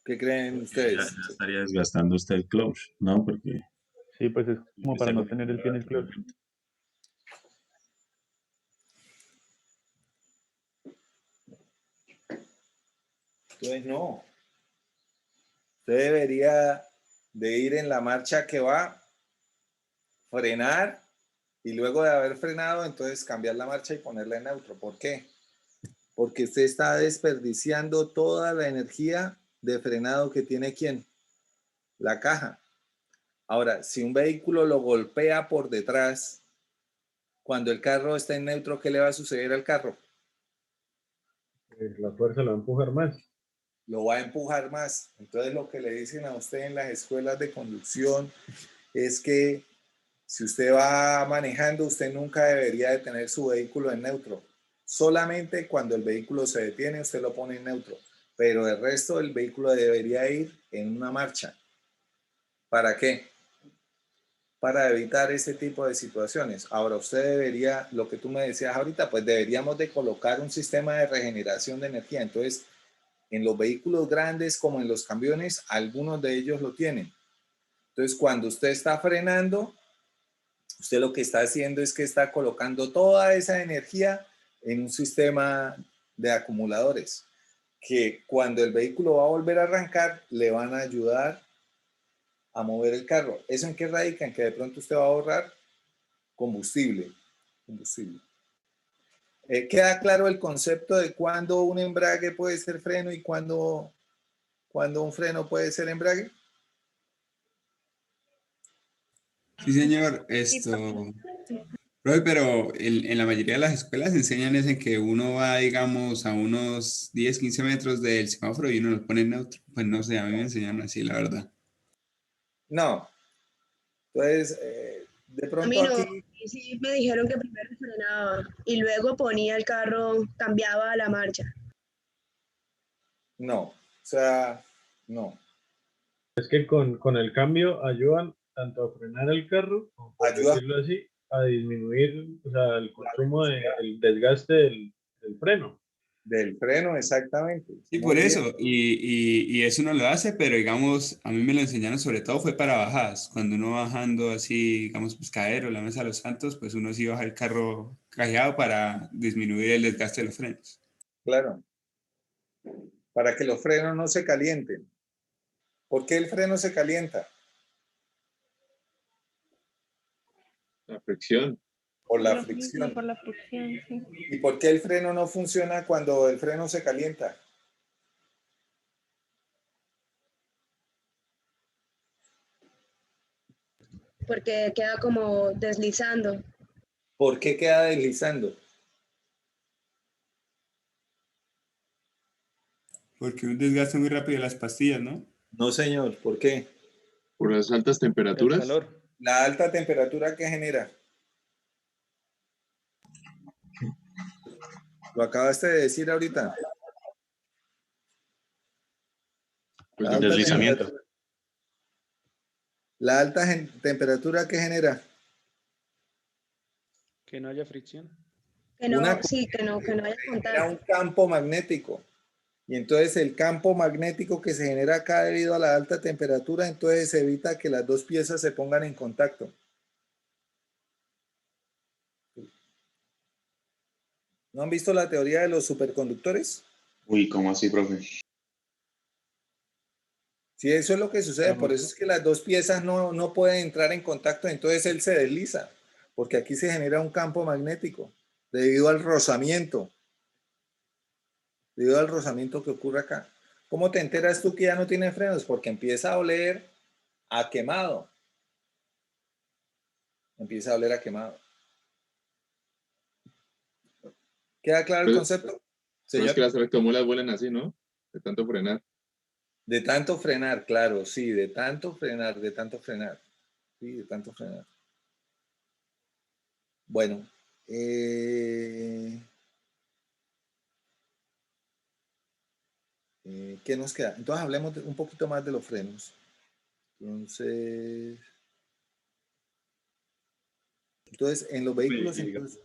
¿Qué creen Ya ustedes? estaría desgastando usted el clutch, ¿no? Porque Sí, pues es como para está no tener el pie en el clutch. continuamente. Entonces, no. Usted debería de ir en la marcha que va, frenar y luego de haber frenado, entonces cambiar la marcha y ponerla en neutro. ¿Por qué? Porque usted está desperdiciando toda la energía de frenado que tiene ¿quién? La caja. Ahora, si un vehículo lo golpea por detrás, cuando el carro está en neutro, ¿qué le va a suceder al carro? La fuerza lo va a empujar más. Lo va a empujar más. Entonces, lo que le dicen a usted en las escuelas de conducción es que si usted va manejando, usted nunca debería de tener su vehículo en neutro. Solamente cuando el vehículo se detiene, usted lo pone en neutro. Pero el resto del vehículo debería ir en una marcha. ¿Para qué? Para evitar ese tipo de situaciones. Ahora usted debería, lo que tú me decías ahorita, pues deberíamos de colocar un sistema de regeneración de energía. Entonces, en los vehículos grandes como en los camiones, algunos de ellos lo tienen. Entonces, cuando usted está frenando, usted lo que está haciendo es que está colocando toda esa energía en un sistema de acumuladores, que cuando el vehículo va a volver a arrancar, le van a ayudar a mover el carro. ¿Eso en qué radica? En que de pronto usted va a ahorrar combustible. ¿Queda claro el concepto de cuándo un embrague puede ser freno y cuándo un freno puede ser embrague? Sí, señor, Sí, profe, pero en la mayoría de las escuelas enseñan es en que uno va, digamos, a unos 10, 15 metros del semáforo y uno lo pone en neutro. Pues no sé, a mí me enseñaron así, la verdad. No. Entonces, de A pronto mí no, aquí, sí me dijeron que primero frenaba y luego ponía el carro, cambiaba la marcha. no. O sea, no. Es que con el cambio ayudan tanto a frenar el carro, como por Ayuda decirlo así, a disminuir, o sea, el la consumo velocidad el desgaste del freno. del freno, exactamente. Sí, por Muy bien. eso, y eso uno lo hace, pero digamos, a mí me lo enseñaron sobre todo fue para bajadas, cuando uno bajando así, digamos, Pescadero, la Mesa de los Santos, pues uno sí baja el carro callado para disminuir el desgaste de los frenos. Claro. Para que los frenos no se calienten. ¿Por qué el freno se calienta? La fricción. Por por la lo mismo, fricción. por la fricción, sí. ¿Y por qué el freno no funciona cuando el freno se calienta? Porque queda como deslizando. ¿Por qué queda deslizando? Porque un desgaste muy rápido de las pastillas, ¿no? No, señor. ¿Por qué? Por las altas El temperaturas. calor. La alta temperatura que genera. Lo acabaste de decir ahorita. Pues La no, alta Deslizamiento. temperatura. La alta temperatura que genera. Que no haya fricción. Que Una no, sí, que no haya genera un contacto. campo magnético. Y entonces el campo magnético que se genera acá debido a la alta temperatura, entonces evita que las dos piezas se pongan en contacto. ¿No han visto la teoría de los superconductores? Uy, ¿cómo así, profe? Sí, eso es lo que sucede. Por Vamos. eso es que las dos piezas no pueden entrar en contacto, entonces él se desliza, porque aquí se genera un campo magnético debido al rozamiento, que ocurre acá. ¿Cómo te enteras tú que ya no tiene frenos? Porque empieza a oler a quemado. Empieza a oler a quemado. ¿Queda claro el Pero, concepto? no es Señor. que las tractomulas vuelan así, ¿no? De tanto frenar. De tanto frenar, claro, sí, de tanto frenar. Sí, de tanto frenar. Bueno, ¿qué nos queda? Entonces hablemos un poquito más de los frenos. Entonces en los vehículos, entonces,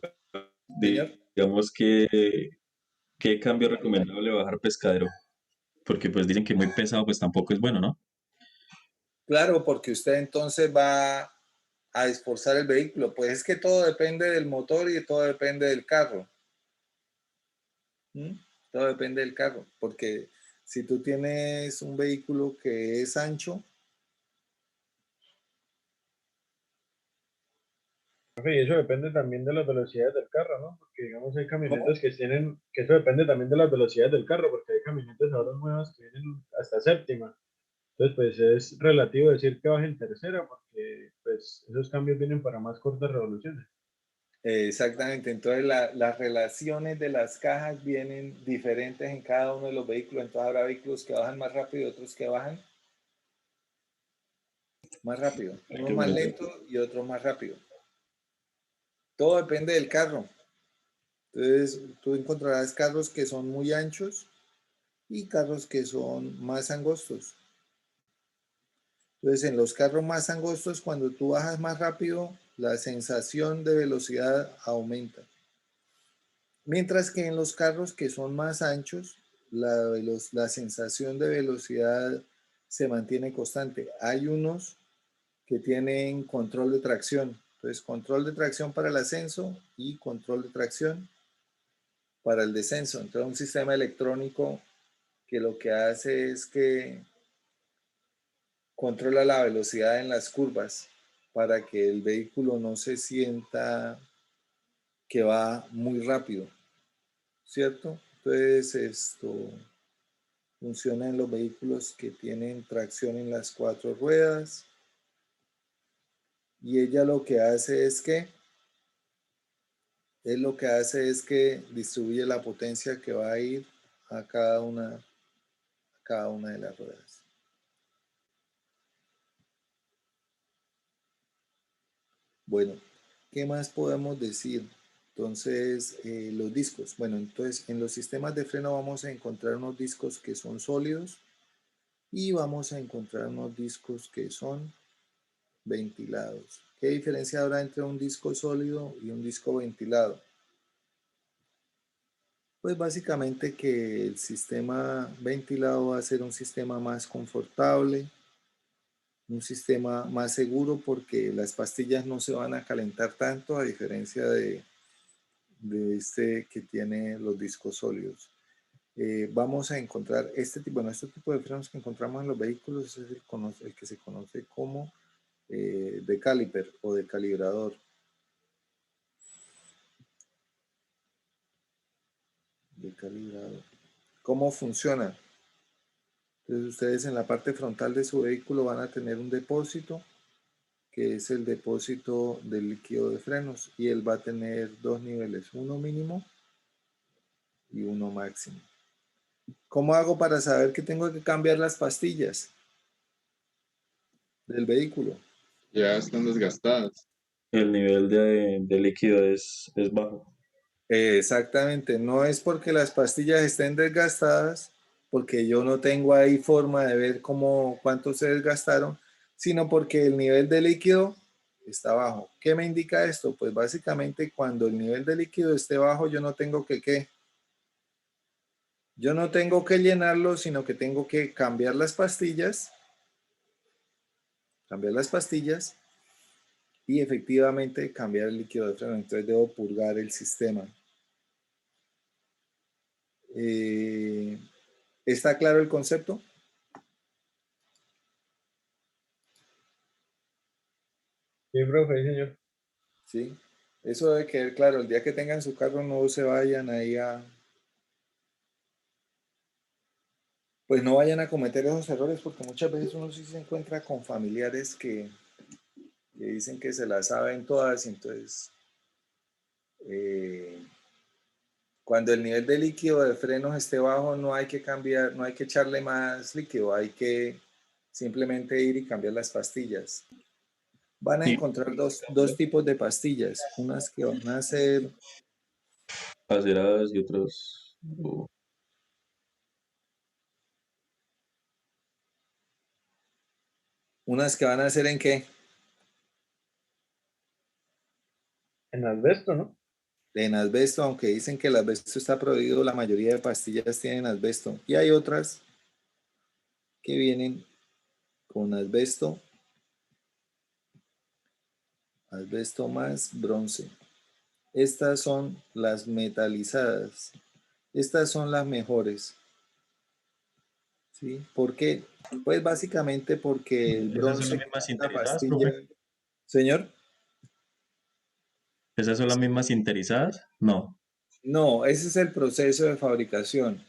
señor. Digamos que, ¿qué cambio recomendable bajar Pescadero? Porque pues dicen que muy pesado pues tampoco es bueno, ¿no? Claro, porque usted entonces va a esforzar el vehículo. Pues es que todo depende del motor y todo depende del carro. ¿Mm? Todo depende del carro, porque si tú tienes un vehículo que es ancho, Y eso depende también de las velocidades del carro, ¿no? Porque digamos hay ¿cómo? camionetas que tienen, que eso depende también de las velocidades del carro, porque hay camionetas ahora nuevas que vienen hasta séptima. Entonces, pues es relativo decir que baje en tercera, porque pues esos cambios vienen para más cortas revoluciones. Exactamente, entonces las relaciones de las cajas vienen diferentes en cada uno de los vehículos, entonces habrá vehículos que bajan más rápido y otros que bajan más rápido, unos más lentos y otros más rápido. Todo depende del carro. Entonces tú encontrarás carros que son muy anchos y carros que son más angostos. Entonces en los carros más angostos, cuando tú bajas más rápido, la sensación de velocidad aumenta. Mientras que en los carros que son más anchos, la sensación de velocidad se mantiene constante. Hay unos que tienen control de tracción. Entonces, control de tracción para el ascenso y control de tracción para el descenso. Entonces, un sistema electrónico que lo que hace es que controla la velocidad en las curvas para que el vehículo no se sienta que va muy rápido, ¿cierto? Entonces, esto funciona en los vehículos que tienen tracción en las 4 ruedas. Y ella lo que hace es que distribuye la potencia que va a ir a cada una de las ruedas. Bueno, ¿qué más podemos decir? Entonces, los discos. Bueno, entonces en los sistemas de freno vamos a encontrar unos discos que son sólidos y vamos a encontrar unos discos que son ventilados. ¿Qué diferencia habrá entre un disco sólido y un disco ventilado? Pues básicamente que el sistema ventilado va a ser un sistema más confortable, un sistema más seguro porque las pastillas no se van a calentar tanto a diferencia de este que tiene los discos sólidos. Vamos a encontrar este tipo de frenos que encontramos en los vehículos es el que se conoce como de caliper o de calibrador. ¿Cómo funciona? Entonces ustedes en la parte frontal de su vehículo van a tener un depósito que es el depósito del líquido de frenos y él va a tener dos niveles, uno mínimo y uno máximo. ¿Cómo hago para saber que tengo que cambiar las pastillas del vehículo? Ya están desgastadas. El nivel de líquido es bajo. Exactamente, no es porque las pastillas estén desgastadas, porque yo no tengo ahí forma de ver cuánto se desgastaron, sino porque el nivel de líquido está bajo. ¿Qué me indica esto? Pues básicamente cuando el nivel de líquido esté bajo, yo no tengo que Yo no tengo que llenarlo, sino que tengo que cambiar las pastillas y efectivamente cambiar el líquido de freno. Entonces debo purgar el sistema. ¿Está claro el concepto? Sí, profe, sí, señor. Sí. Eso debe quedar claro. El día que tengan su carro no se vayan ahí pues no vayan a cometer esos errores porque muchas veces uno sí se encuentra con familiares que dicen que se las saben todas y entonces cuando el nivel de líquido de frenos esté bajo no hay que cambiar, no hay que echarle más líquido, hay que simplemente ir y cambiar las pastillas. Van a encontrar dos tipos de pastillas, unas que van a ser Aceradas y otros. ¿en qué? En asbesto, ¿no? En asbesto, aunque dicen que el asbesto está prohibido, la mayoría de pastillas tienen asbesto. Y hay otras que vienen con asbesto más bronce. Estas son las metalizadas. Estas son las mejores. ¿Sí? ¿Por qué? Pues básicamente porque el ¿Esas son bronce las que mismas es una sinterizadas, pastilla. profe? Señor. ¿Esas son las mismas sinterizadas? No. No, ese es el proceso de fabricación.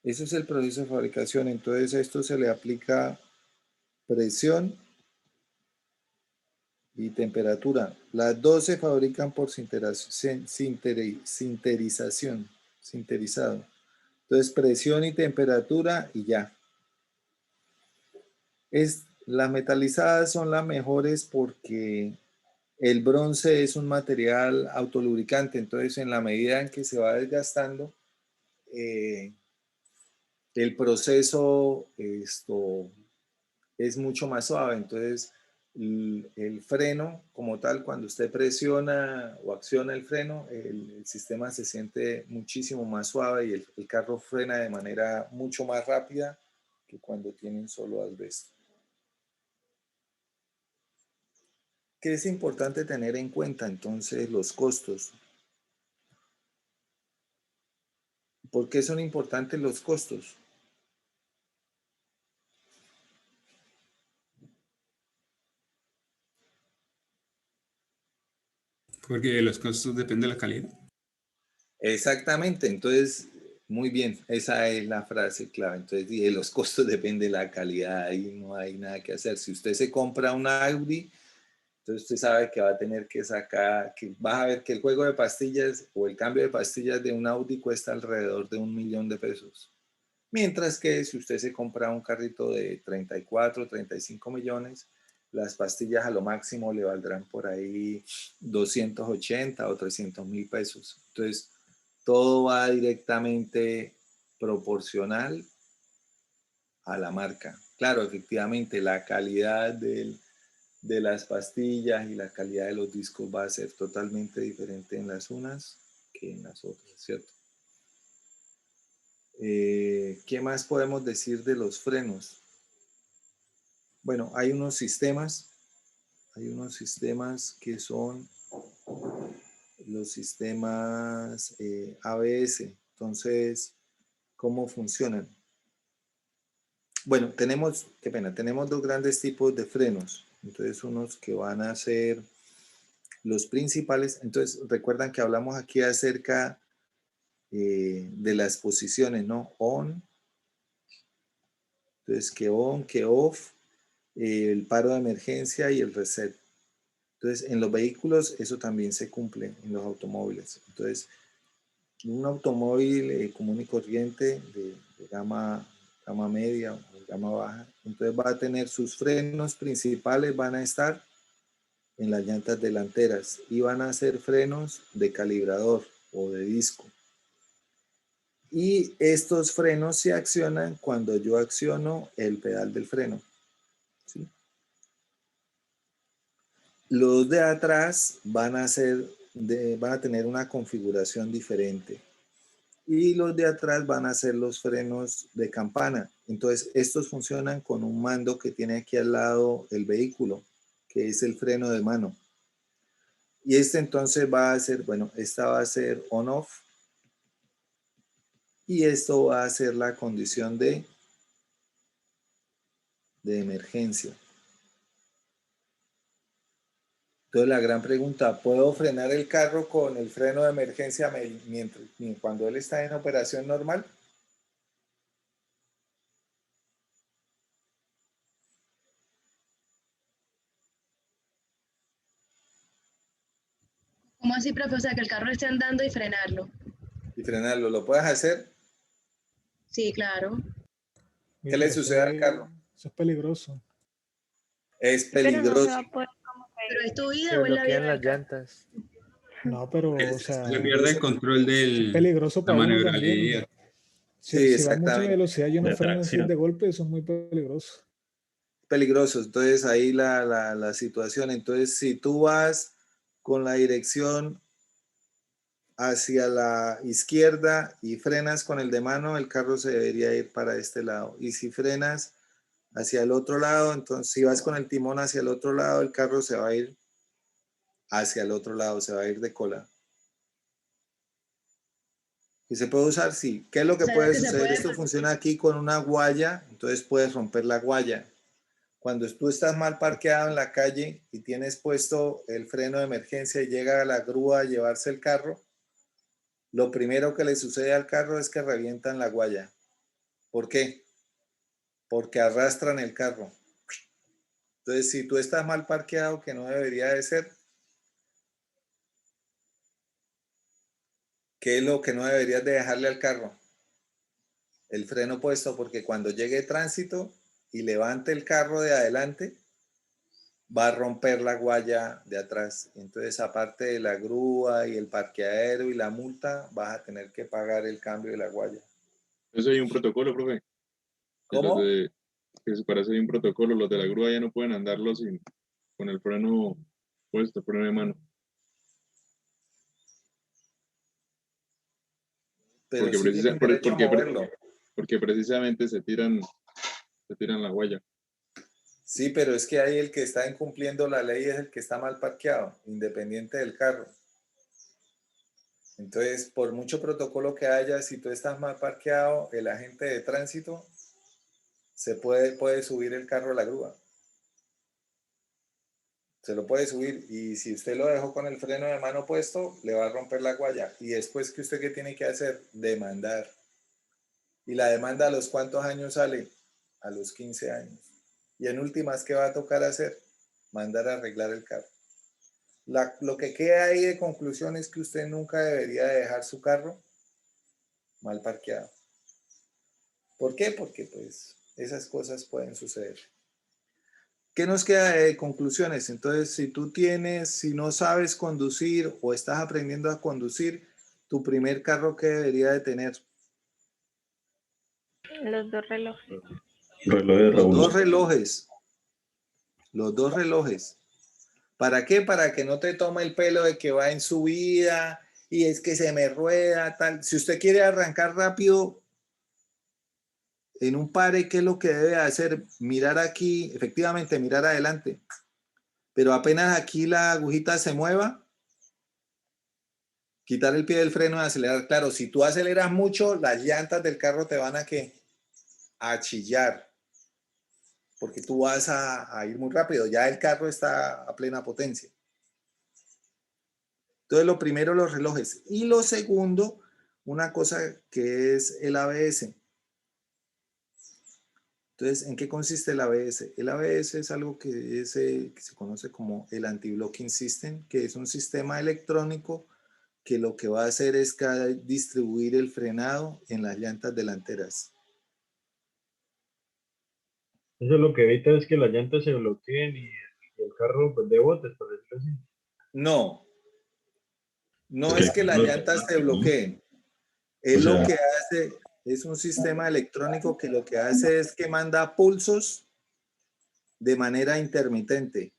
Ese es el proceso de fabricación. Entonces a esto se le aplica presión y temperatura. Las dos se fabrican por sinterizado. Entonces, presión y temperatura y ya. Las metalizadas son las mejores porque el bronce es un material autolubricante, entonces en la medida en que se va desgastando, el proceso es mucho más suave. Entonces, el freno como tal, cuando usted presiona o acciona el freno, el sistema se siente muchísimo más suave y el carro frena de manera mucho más rápida que cuando tienen solo asbesto. ¿Qué es importante tener en cuenta entonces? Los costos. ¿Por qué son importantes los costos? Porque los costos dependen de la calidad. Exactamente, entonces, muy bien, esa es la frase clave. Entonces, dije, los costos dependen de la calidad, ahí no hay nada que hacer. Si usted se compra una Audi, entonces usted sabe que va a tener que sacar, que vas a ver que el juego de pastillas o el cambio de pastillas de un Audi cuesta alrededor de 1.000.000 de pesos. Mientras que si usted se compra un carrito de 34, 35 millones, las pastillas a lo máximo le valdrán por ahí 280 o 300.000 pesos. Entonces, todo va directamente proporcional a la marca. Claro, efectivamente, la calidad de las pastillas y la calidad de los discos va a ser totalmente diferente en las unas que en las otras, ¿cierto? ¿Qué más podemos decir de los frenos? Bueno, hay unos sistemas que son los sistemas ABS. Entonces, ¿cómo funcionan? Bueno, tenemos dos grandes tipos de frenos. Entonces, unos que van a ser los principales. Entonces, recuerdan que hablamos aquí acerca de las posiciones, ¿no? On, entonces que on, que off, el paro de emergencia y el reset. Entonces, en los vehículos eso también se cumple, en los automóviles. Entonces, un automóvil común y corriente de gama media o gama baja, entonces va a tener sus frenos principales, van a estar en las llantas delanteras y van a ser frenos de calibrador o de disco. Y estos frenos se accionan cuando yo acciono el pedal del freno, ¿sí? Los de atrás van a tener una configuración diferente. Y los de atrás van a ser los frenos de campana. Entonces, estos funcionan con un mando que tiene aquí al lado el vehículo, que es el freno de mano. Y este entonces va a ser, bueno, esta va a ser on-off. Y esto va a ser la condición de emergencia. Entonces, la gran pregunta, ¿puedo frenar el carro con el freno de emergencia cuando él está en operación normal? ¿Cómo así, profe? O sea, que el carro esté andando y frenarlo. Y frenarlo, ¿lo puedes hacer? Sí, claro. ¿Qué le sucede al carro? Eso es peligroso. Es Pero no se peligroso. va a poder como que Pero es tu vida Se o es la vida bloquean del las carro. llantas. No, pero, o sea, Se pierde el control es de peligroso la para uno también. maniobrabilidad. Sí, Si va a mucha exactamente. velocidad y uno De frena así tracción. de golpe, eso es muy peligroso. Peligroso. Entonces ahí la situación. Entonces, si tú vas con la dirección hacia la izquierda y frenas con el de mano, el carro se debería ir para este lado. Y si frenas hacia el otro lado, entonces si vas con el timón hacia el otro lado, el carro se va a ir hacia el otro lado, se va a ir de cola. ¿Y se puede usar? Sí. ¿Qué es lo O que sea, puede que se suceder? puede. Esto funciona aquí con una guaya, entonces puedes romper la guaya. Cuando tú estás mal parqueado en la calle y tienes puesto el freno de emergencia y llega la grúa a llevarse el carro, lo primero que le sucede al carro es que revientan la guaya. ¿Por qué? Porque arrastran el carro. Entonces, si tú estás mal parqueado, que no debería de ser, ¿qué es lo que no deberías de dejarle al carro? El freno puesto, porque cuando llegue tránsito y levante el carro de adelante, va a romper la guaya de atrás. Entonces, aparte de la grúa y el parqueadero y la multa, vas a tener que pagar el cambio de la guaya. Eso hay un protocolo, profe. ¿Cómo? Que para eso hay un protocolo. Los de la grúa ya no pueden andarlo con el freno puesto, freno de mano. Pero Porque, sí tienen derecho a moverlo. porque precisamente se tiran la huella. Sí, pero es que ahí el que está incumpliendo la ley es el que está mal parqueado, independiente del carro. Entonces, por mucho protocolo que haya, si tú estás mal parqueado, el agente de tránsito puede subir el carro a la grúa. Se lo puede subir y si usted lo dejó con el freno de mano puesto, le va a romper la guaya. Y después, ¿qué tiene que hacer? Demandar. ¿Y la demanda a los cuántos años sale? A los 15 años. Y en últimas, ¿qué va a tocar hacer? Mandar a arreglar el carro. Lo que queda ahí de conclusión es que usted nunca debería dejar su carro mal parqueado. ¿Por qué? Porque pues esas cosas pueden suceder. ¿Qué nos queda de conclusiones? Entonces, si no sabes conducir o estás aprendiendo a conducir, tu primer carro, ¿qué debería de tener? Los dos relojes. Reloj de Los Raúl. dos relojes. Los dos relojes. ¿Para qué? Para que no te tome el pelo de que va en subida y es que se me rueda, tal. Si usted quiere arrancar rápido en un pare, ¿qué es lo que debe hacer? Mirar aquí, efectivamente, mirar adelante. Pero apenas aquí la agujita se mueva, quitar el pie del freno y acelerar. Claro, si tú aceleras mucho, las llantas del carro te van a chillar, porque tú vas a ir muy rápido. Ya el carro está a plena potencia. Entonces, lo primero, los relojes. Y lo segundo, una cosa que es el ABS. Entonces, ¿en qué consiste el ABS? El ABS es algo que se conoce como el Anti-Blocking System, que es un sistema electrónico que lo que va a hacer es distribuir el frenado en las llantas delanteras. Eso lo que evita es que las llantas se bloqueen y el carro pues, dé botes, por decirlo así. No es que las llantas se bloqueen. Es lo que hace, es un sistema electrónico que lo que hace es que manda pulsos de manera intermitente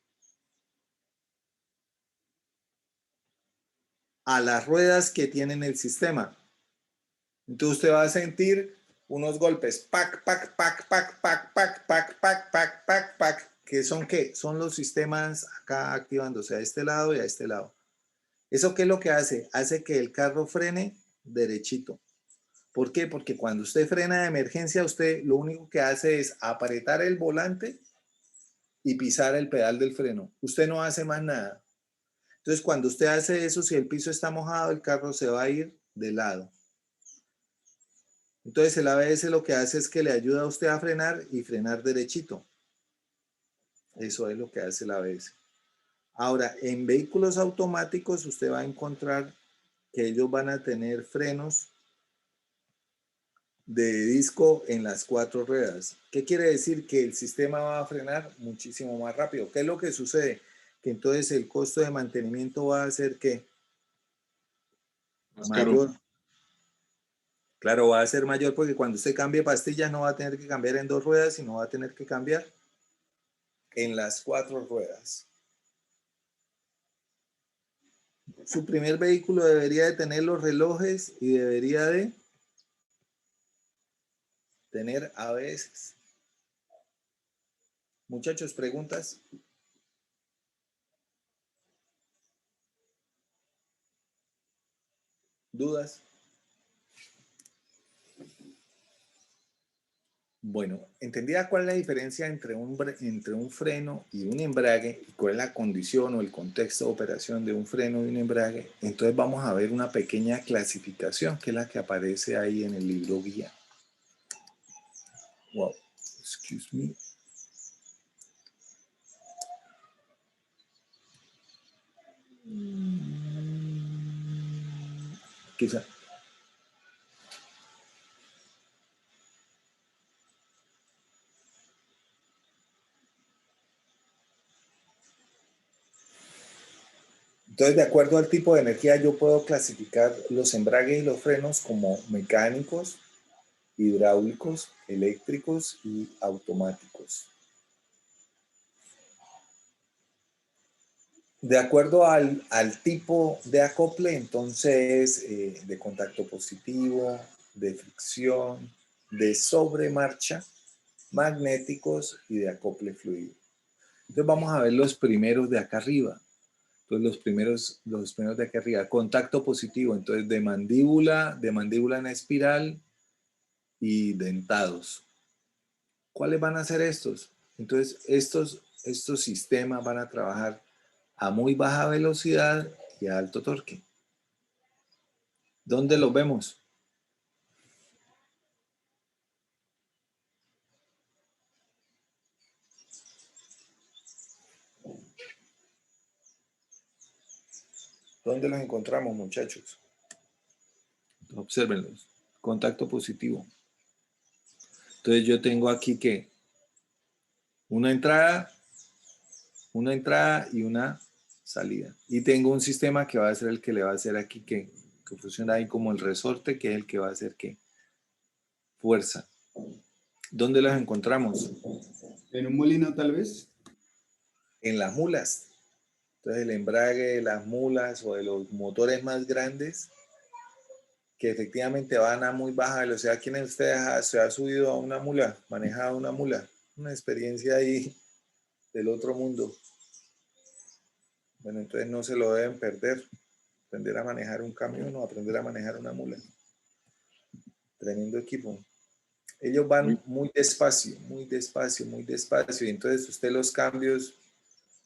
a las ruedas que tienen el sistema. Entonces usted va a sentir unos golpes, pac, pac, pac, pac, pac, pac, pac, pac, pac, pac, pac, que son ¿qué? Son los sistemas acá activándose a este lado y a este lado. ¿Eso qué es lo que hace? Hace que el carro frene derechito. ¿Por qué? Porque cuando usted frena de emergencia, usted lo único que hace es apretar el volante y pisar el pedal del freno. Usted no hace más nada. Entonces, cuando usted hace eso, si el piso está mojado, el carro se va a ir de lado. Entonces, el ABS lo que hace es que le ayuda a usted a frenar y frenar derechito. Eso es lo que hace el ABS. Ahora, en vehículos automáticos, usted va a encontrar que ellos van a tener frenos de disco en las 4 ruedas. ¿Qué quiere decir? Que el sistema va a frenar muchísimo más rápido. ¿Qué es lo que sucede? Que entonces el costo de mantenimiento va a ser que mayor. Claro, va a ser mayor porque cuando usted cambie pastillas no va a tener que cambiar en 2 ruedas, sino va a tener que cambiar en las 4 ruedas. Su primer vehículo debería de tener los relojes y debería de tener ABS. Muchachos, ¿preguntas? ¿Dudas? Bueno, ¿entendía cuál es la diferencia entre un freno y un embrague? ¿Y cuál es la condición o el contexto de operación de un freno y un embrague? Entonces vamos a ver una pequeña clasificación que es la que aparece ahí en el libro guía. Wow, excuse me. Quizá. Entonces, de acuerdo al tipo de energía, yo puedo clasificar los embragues y los frenos como mecánicos, hidráulicos, eléctricos y automáticos. De acuerdo al tipo de acople, entonces, de contacto positivo, de fricción, de sobremarcha, magnéticos y de acople fluido. Entonces vamos a ver los primeros de acá arriba. Entonces los primeros de acá arriba, contacto positivo, entonces de mandíbula en espiral y dentados. ¿Cuáles van a ser estos? Entonces estos sistemas van a trabajar a muy baja velocidad y a alto torque. ¿Dónde los vemos? ¿Dónde los encontramos, muchachos? Obsérvenlos. Contacto positivo. Entonces yo tengo aquí que una entrada y una salida. Y tengo un sistema que va a ser el que le va a hacer aquí que funciona ahí como el resorte, que es el que va a hacer que fuerza. ¿Dónde los encontramos? En un molino, tal vez. En las mulas. Entonces el embrague de las mulas o de los motores más grandes que efectivamente van a muy baja velocidad. ¿Quién de ustedes se ha subido a una mula, manejado una mula? Una experiencia ahí del otro mundo. Bueno, entonces no se lo deben perder. Aprender a manejar un camión o aprender a manejar una mula. Tremendo equipo. Ellos van muy despacio, muy despacio, muy despacio. Y entonces usted los cambios,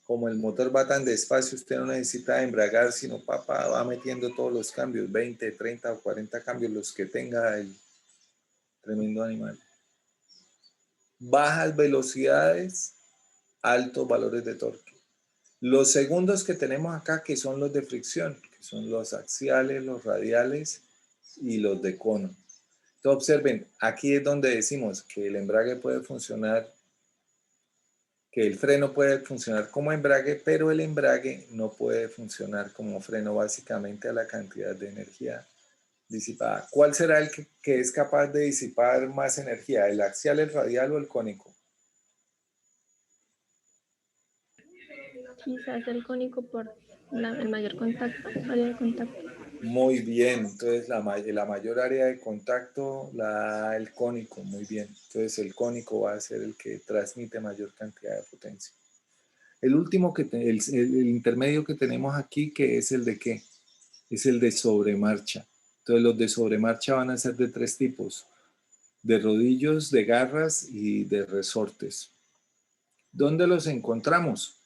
como el motor va tan despacio, usted no necesita embragar, sino papá va metiendo todos los cambios, 20, 30 o 40 cambios, los que tenga el tremendo animal. Bajas velocidades, altos valores de torque. Los segundos que tenemos acá, que son los de fricción, que son los axiales, los radiales y los de cono. Entonces observen, aquí es donde decimos que el embrague puede funcionar, que el freno puede funcionar como embrague, pero el embrague no puede funcionar como freno básicamente a la cantidad de energía disipada. ¿Cuál será el que es capaz de disipar más energía, el axial, el radial o el cónico? Quizás el cónico por el mayor contacto, área de contacto. Muy bien, entonces la mayor área de contacto la da el cónico, muy bien. Entonces el cónico va a ser el que transmite mayor cantidad de potencia. El último, el intermedio que tenemos aquí, que es el de ¿qué? Es el de sobremarcha. Entonces los de sobremarcha van a ser de tres tipos, de rodillos, de garras y de resortes. ¿Dónde los encontramos?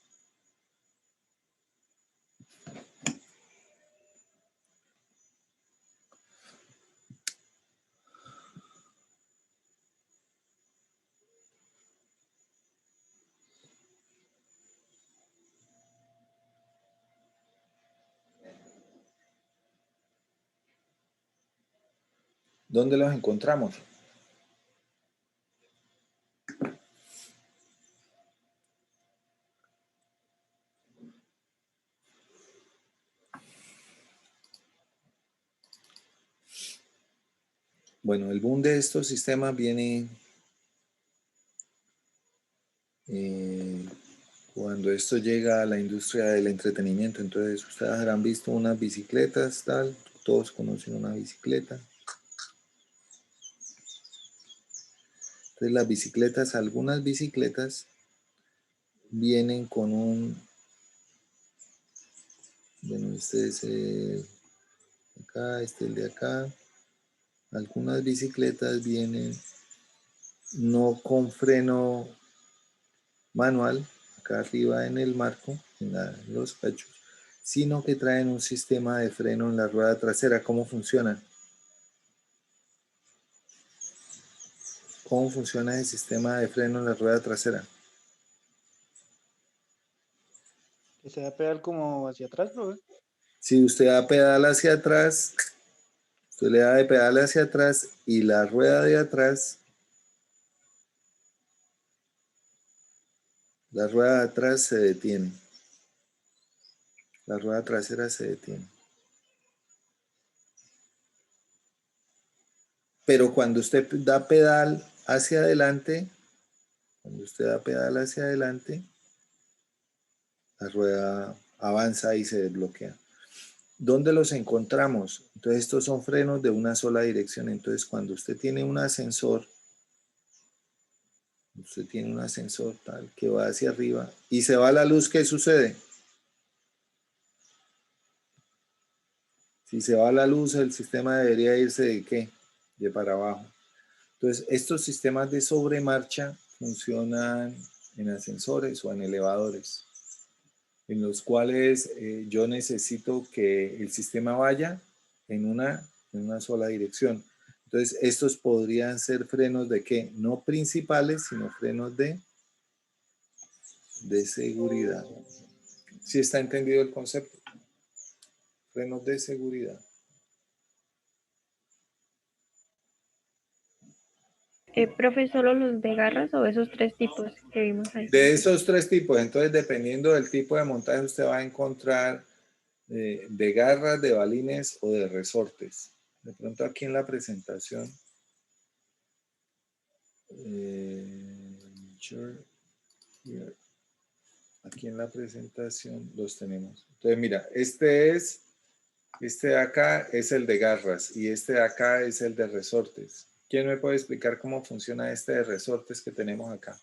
¿Dónde los encontramos? Bueno, el boom de estos sistemas viene cuando esto llega a la industria del entretenimiento. Entonces ustedes habrán visto unas bicicletas, tal, todos conocen una bicicleta. Entonces las bicicletas, algunas bicicletas vienen con un, bueno, este es acá, este es el de acá. Algunas bicicletas vienen no con freno manual, acá arriba en el marco, en los pechos, sino que traen un sistema de freno en la rueda trasera. ¿Cómo funciona? ¿Cómo funciona el sistema de freno en la rueda trasera? Se da pedal como hacia atrás, profe. Si usted da pedal hacia atrás, usted le da de pedal hacia atrás y la rueda de atrás, la rueda de atrás se detiene. La rueda trasera se detiene. Pero cuando usted da pedal hacia adelante, la rueda avanza y se desbloquea. ¿Dónde los encontramos? Entonces estos son frenos de una sola dirección. Entonces cuando usted tiene un ascensor tal que va hacia arriba y se va la luz, ¿qué sucede? Si se va la luz, el sistema debería irse ¿de qué? De para abajo. Entonces, estos sistemas de sobremarcha funcionan en ascensores o en elevadores, en los cuales yo necesito que el sistema vaya en una sola dirección. Entonces, estos podrían ser frenos de qué? No principales, sino frenos de seguridad. ¿Sí está entendido el concepto? Frenos de seguridad. Profe, ¿solo los de garras o esos tres tipos que vimos ahí? De esos tres tipos, entonces dependiendo del tipo de montaje usted va a encontrar de garras, de balines o de resortes. De pronto aquí en la presentación, aquí en la presentación los tenemos. Entonces mira, este de acá es el de garras y este de acá es el de resortes. ¿Quién me puede explicar cómo funciona este de resortes que tenemos acá?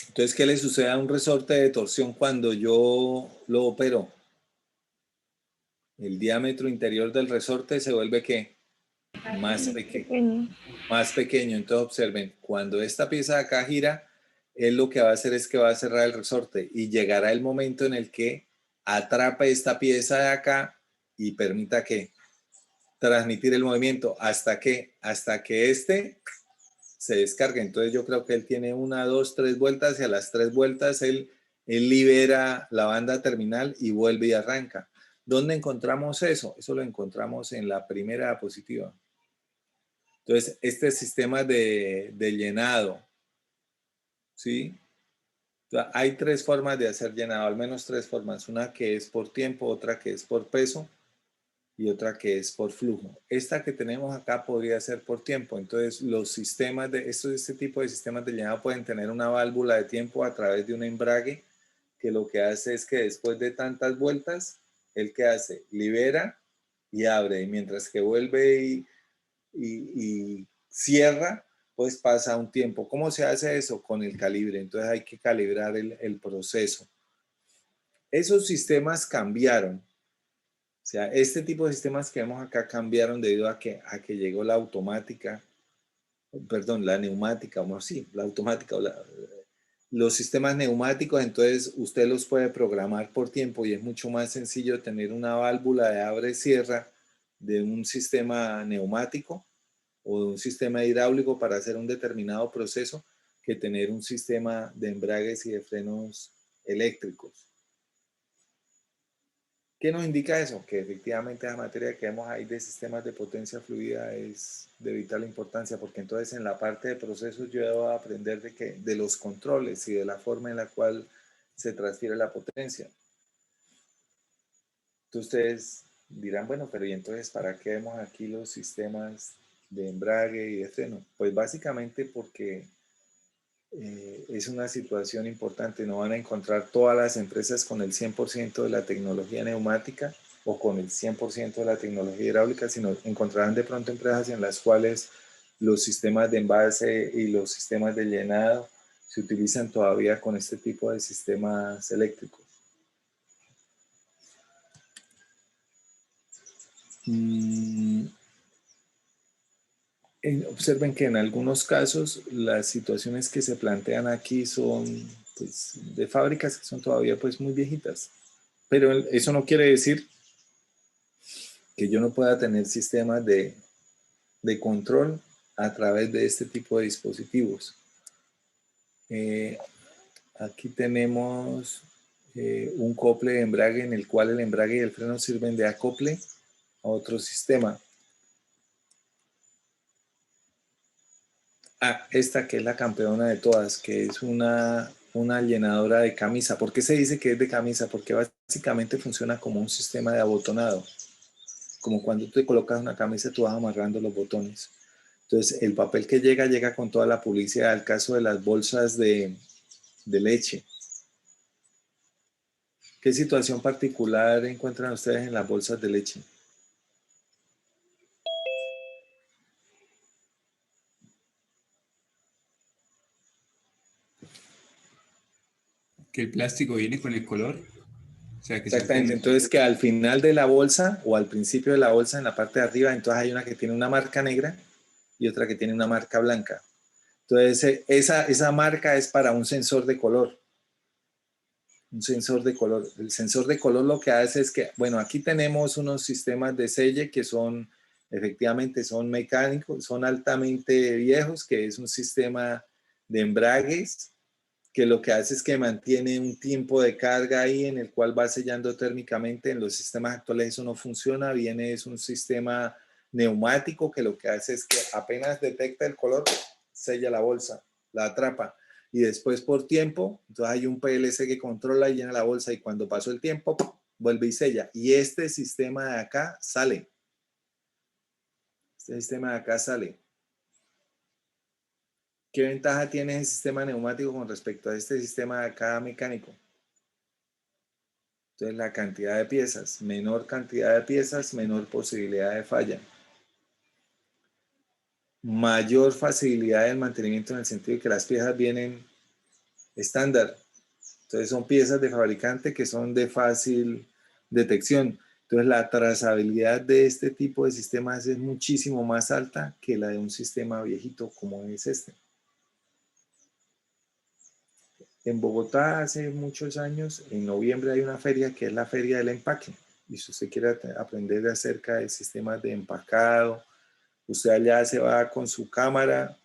Entonces, ¿qué le sucede a un resorte de torsión cuando yo lo opero? El diámetro interior del resorte se vuelve ¿qué? Más pequeño. Más pequeño. Entonces, observen, cuando esta pieza de acá gira, él lo que va a hacer es que va a cerrar el resorte y llegará el momento en el que atrape esta pieza de acá y permita que transmitir el movimiento hasta que este se descargue. Entonces yo creo que él tiene 1, 2, 3 vueltas y a las 3 vueltas él libera la banda terminal y vuelve y arranca. ¿Dónde encontramos eso? Eso lo encontramos en la primera diapositiva. Entonces, este sistema de llenado, ¿sí? Entonces, hay 3 formas de hacer llenado, al menos 3 formas. Una que es por tiempo, otra que es por peso y otra que es por flujo. Esta que tenemos acá podría ser por tiempo. Entonces, los sistemas este tipo de sistemas de llenado pueden tener una válvula de tiempo a través de un embrague que lo que hace es que después de tantas vueltas, ¿el qué hace? Libera y abre. Y mientras que vuelve y cierra, pues pasa un tiempo. ¿Cómo se hace eso? Con el calibre. Entonces hay que calibrar el proceso. Esos sistemas cambiaron. O sea, este tipo de sistemas que vemos acá cambiaron debido a que llegó la automática, perdón, la neumática, o sí, la automática, los sistemas neumáticos, entonces usted los puede programar por tiempo y es mucho más sencillo tener una válvula de abre-cierra de un sistema neumático o de un sistema hidráulico para hacer un determinado proceso que tener un sistema de embragues y de frenos eléctricos. ¿Qué nos indica eso? Que efectivamente la materia que vemos ahí de sistemas de potencia fluida es de vital importancia, porque entonces en la parte de procesos yo debo aprender de los controles y de la forma en la cual se transfiere la potencia. Entonces ustedes dirán, bueno, pero ¿y entonces para qué vemos aquí los sistemas de embrague y de freno? Pues básicamente porque es una situación importante. No van a encontrar todas las empresas con el 100% de la tecnología neumática o con el 100% de la tecnología hidráulica, sino encontrarán de pronto empresas en las cuales los sistemas de envase y los sistemas de llenado se utilizan todavía con este tipo de sistemas eléctricos. Observen que en algunos casos las situaciones que se plantean aquí son pues, de fábricas que son todavía pues muy viejitas. Pero eso no quiere decir que yo no pueda tener sistemas de control a través de este tipo de dispositivos. Aquí tenemos un acople de embrague en el cual el embrague y el freno sirven de acople a otro sistema. Esta que es la campeona de todas, que es una llenadora de camisa. ¿Por qué se dice que es de camisa? Porque básicamente funciona como un sistema de abotonado. Como cuando tú te colocas una camisa, tú vas amarrando los botones. Entonces, el papel que llega con toda la publicidad. Al caso de las bolsas de leche. ¿Qué situación particular encuentran ustedes en las bolsas de leche? Que el plástico viene con el color. O sea, que Exactamente, entonces que al final de la bolsa o al principio de la bolsa, en la parte de arriba, entonces hay una que tiene una marca negra y otra que tiene una marca blanca. Entonces esa marca es para un sensor de color. Un sensor de color. El sensor de color lo que hace es que, bueno, aquí tenemos unos sistemas de selle que son, efectivamente, son mecánicos, son altamente viejos, que es un sistema de embragues que lo que hace es que mantiene un tiempo de carga ahí en el cual va sellando térmicamente. En los sistemas actuales eso no funciona, es un sistema neumático que lo que hace es que apenas detecta el color, sella la bolsa, la atrapa. Y después por tiempo, entonces hay un PLC que controla y llena la bolsa y cuando pasó el tiempo, vuelve y sella. Y este sistema de acá sale. Este sistema de acá sale. ¿Qué ventaja tiene el sistema neumático con respecto a este sistema de acá mecánico? Entonces la cantidad de piezas, menor cantidad de piezas, menor posibilidad de falla. Mayor facilidad del mantenimiento en el sentido de que las piezas vienen estándar. Entonces son piezas de fabricante que son de fácil detección. Entonces la trazabilidad de este tipo de sistemas es muchísimo más alta que la de un sistema viejito como es este. En Bogotá hace muchos años, en noviembre hay una feria que es la Feria del Empaque. Y si usted quiere aprender acerca de sistemas de empacado, usted allá se va con su cámara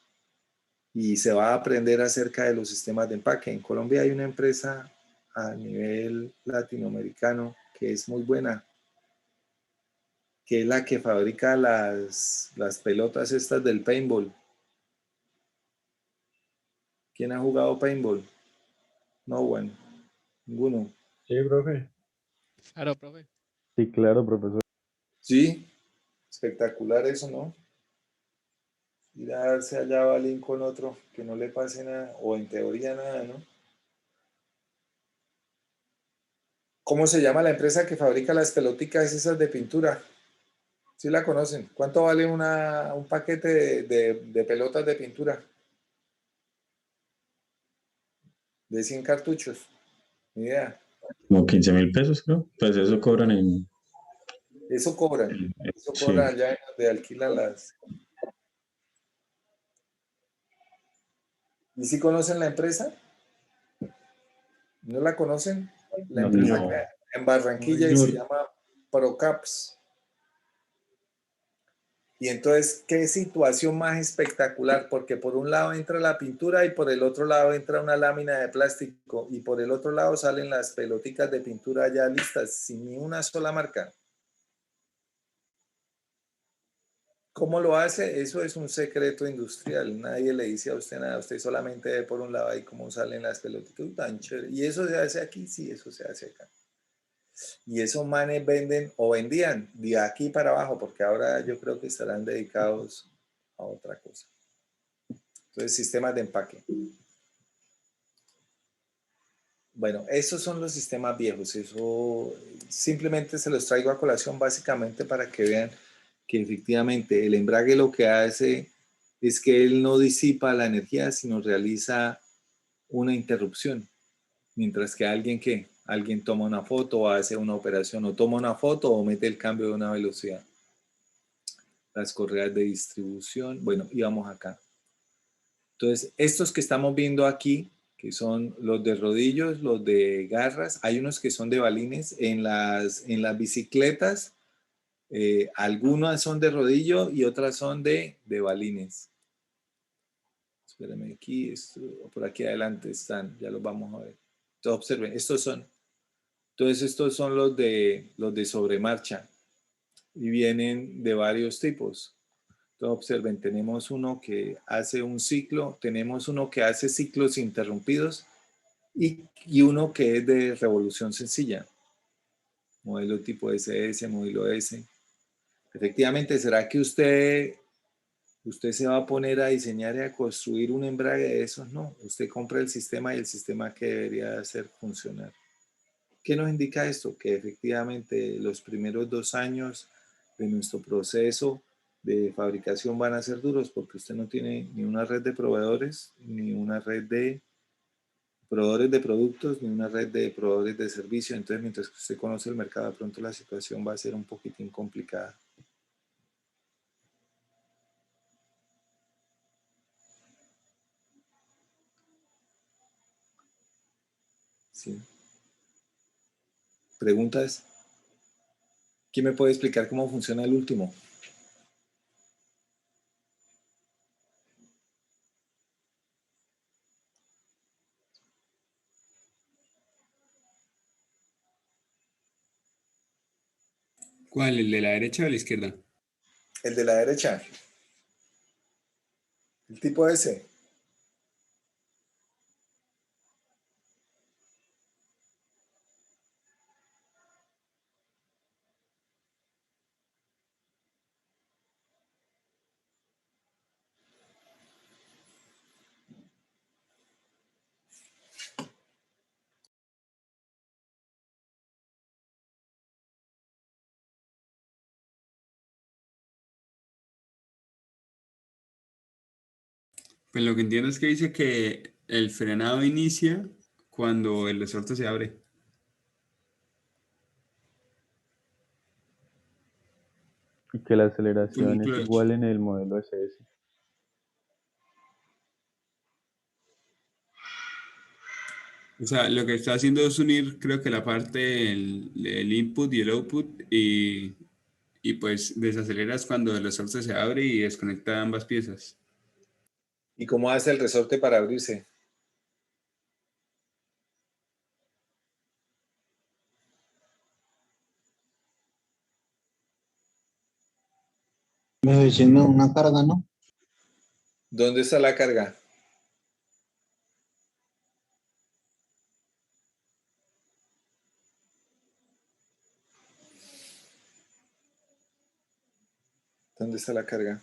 y se va a aprender acerca de los sistemas de empaque. En Colombia hay una empresa a nivel latinoamericano que es muy buena, que es la que fabrica las pelotas estas del paintball. ¿Quién ha jugado paintball? No, bueno, ninguno. Sí, profe. Claro, profe. Sí, claro, profesor. Sí, espectacular eso, ¿no? Ir a darse allá balín con otro, que no le pase nada, o en teoría nada, ¿no? ¿Cómo se llama la empresa que fabrica las peloticas esas de pintura? ¿Sí la conocen? ¿Cuánto vale un paquete de pelotas de pintura? De 100 cartuchos. Ni idea. Como 15.000 pesos, creo. Pues eso cobran en... Eso cobran. Eso Sí. cobran allá en donde alquilan las... ¿Y si conocen la empresa? ¿No la conocen? La empresa No. que en Barranquilla y se llama Procaps. Y entonces, qué situación más espectacular, porque por un lado entra la pintura y por el otro lado entra una lámina de plástico y por el otro lado salen las pelotitas de pintura ya listas, sin ni una sola marca. ¿Cómo lo hace? Eso es un secreto industrial. Nadie le dice a usted nada. Usted solamente ve por un lado ahí cómo salen las pelotitas. Tan chévere. ¿Y eso se hace aquí? Sí, eso se hace acá. Y esos manes venden o vendían de aquí para abajo, porque ahora yo creo que estarán dedicados a otra cosa. Entonces, sistemas de empaque. Bueno, esos son los sistemas viejos. Eso simplemente se los traigo a colación básicamente para que vean que efectivamente el embrague lo que hace es que él no disipa la energía, sino realiza una interrupción. Mientras que alguien toma una foto o hace una operación o toma una foto o mete el cambio de una velocidad. las correas de distribución. Bueno, y vamos acá. Entonces, estos que estamos viendo aquí, que son los de rodillos, los de garras, hay unos que son de balines. En las bicicletas, algunas son de rodillo y otras son de balines. Espérenme aquí, por aquí adelante están, ya los vamos a ver. Entonces, observen, estos son los de sobremarcha y vienen de varios tipos. Entonces, observen, tenemos uno que hace un ciclo, tenemos uno que hace ciclos interrumpidos y uno que es de revolución sencilla. Modelo tipo SS, modelo S. Efectivamente, ¿será que usted se va a poner a diseñar y a construir un embrague de esos? No, usted compra el sistema y el sistema que debería hacer funcionar. ¿Qué nos indica esto? Que efectivamente los primeros 2 años de nuestro proceso de fabricación van a ser duros porque usted no tiene ni una red de proveedores, ni una red de proveedores de productos, ni una red de proveedores de servicios. Entonces, mientras que usted conoce el mercado, de pronto la situación va a ser un poquitín complicada. ¿Sí? ¿Preguntas? ¿Quién me puede explicar cómo funciona el último? ¿Cuál? ¿El de la derecha o la izquierda? El de la derecha. El tipo S. Pues lo que entiendo es que dice que el frenado inicia cuando el resorte se abre. Y que la Con un aceleración es clutch. igual en el modelo SS. O sea, lo que está haciendo es unir, creo que la parte del input y el output y pues desaceleras cuando el resorte se abre y desconecta ambas piezas. ¿Y cómo hace el resorte para abrirse? Me diciendo una carga, ¿no? ¿Dónde está la carga? ¿Dónde está la carga?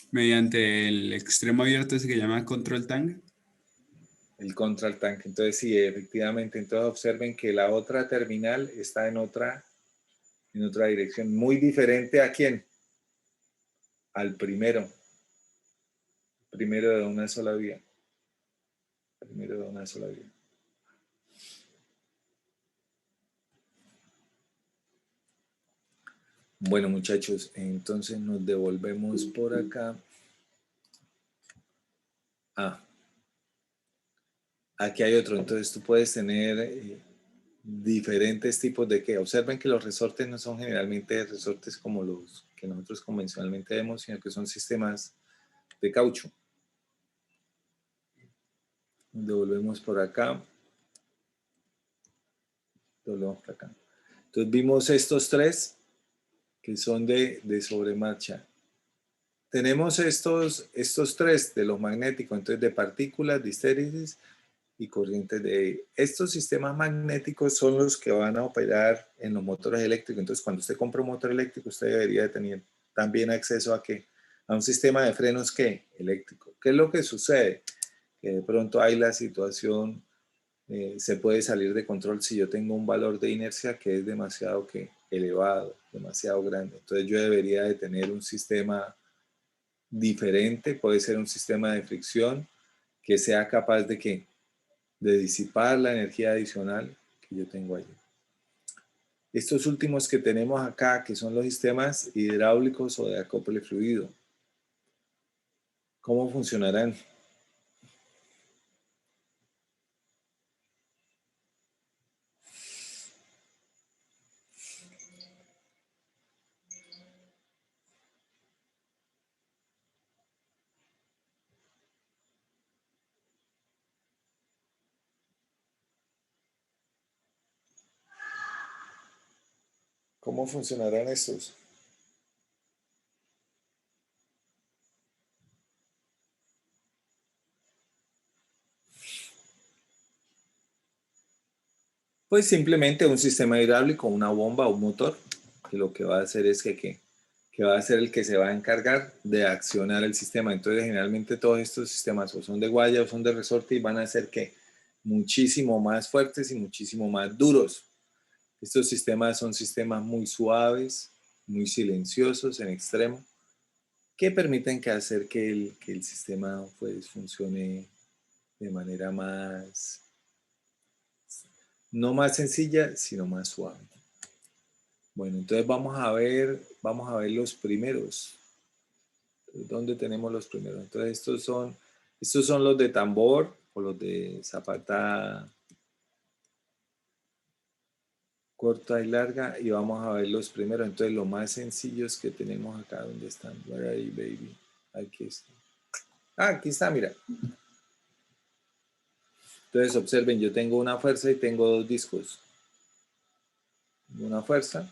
Mediante el extremo abierto ese que llama control tank. El control tank. Entonces, sí, efectivamente. Entonces, observen que la otra terminal está en otra dirección. Muy diferente a quién? Al primero. Primero de una sola vía. Primero de una sola vía. Bueno, muchachos, entonces nos devolvemos por acá. Aquí hay otro. Entonces tú puedes tener diferentes tipos de que. Observen que los resortes no son generalmente resortes como los que nosotros convencionalmente vemos, sino que son sistemas de caucho. Nos devolvemos por acá. Devolvemos por acá. Entonces vimos estos tres que son de sobremarcha. Tenemos estos tres de los magnéticos, entonces de partículas, de histéresis y corrientes de estos sistemas magnéticos son los que van a operar en los motores eléctricos. Entonces, cuando usted compra un motor eléctrico, usted debería de tener también acceso a ¿qué? A un sistema de frenos ¿qué? Eléctrico. ¿Qué es lo que sucede? Que de pronto hay la situación, se puede salir de control si yo tengo un valor de inercia que es demasiado ¿qué? Elevado, demasiado grande. Entonces, yo debería de tener un sistema diferente, puede ser un sistema de fricción que sea capaz de ¿qué? De disipar la energía adicional que yo tengo allí. Estos últimos que tenemos acá, que son los sistemas hidráulicos o de acople fluido, ¿cómo funcionarán? ¿Cómo funcionarán estos? Pues simplemente un sistema hidráulico, una bomba o un motor, que lo que va a hacer es que va a ser el que se va a encargar de accionar el sistema. Entonces, generalmente todos estos sistemas o son de guaya o son de resorte y van a ser que muchísimo más fuertes y muchísimo más duros. Estos sistemas son sistemas muy suaves, muy silenciosos en extremo, que permiten hacer que el sistema pues, funcione de manera más, no más sencilla, sino más suave. Bueno, entonces vamos a ver los primeros. ¿Dónde tenemos los primeros? Entonces estos son los de tambor o los de zapata corta y larga y vamos a ver los primeros. Entonces los más sencillos que tenemos acá, ¿dónde están? Where are you, baby? Aquí está. Ah, aquí está, mira. Entonces observen, yo tengo una fuerza y tengo dos discos. Una fuerza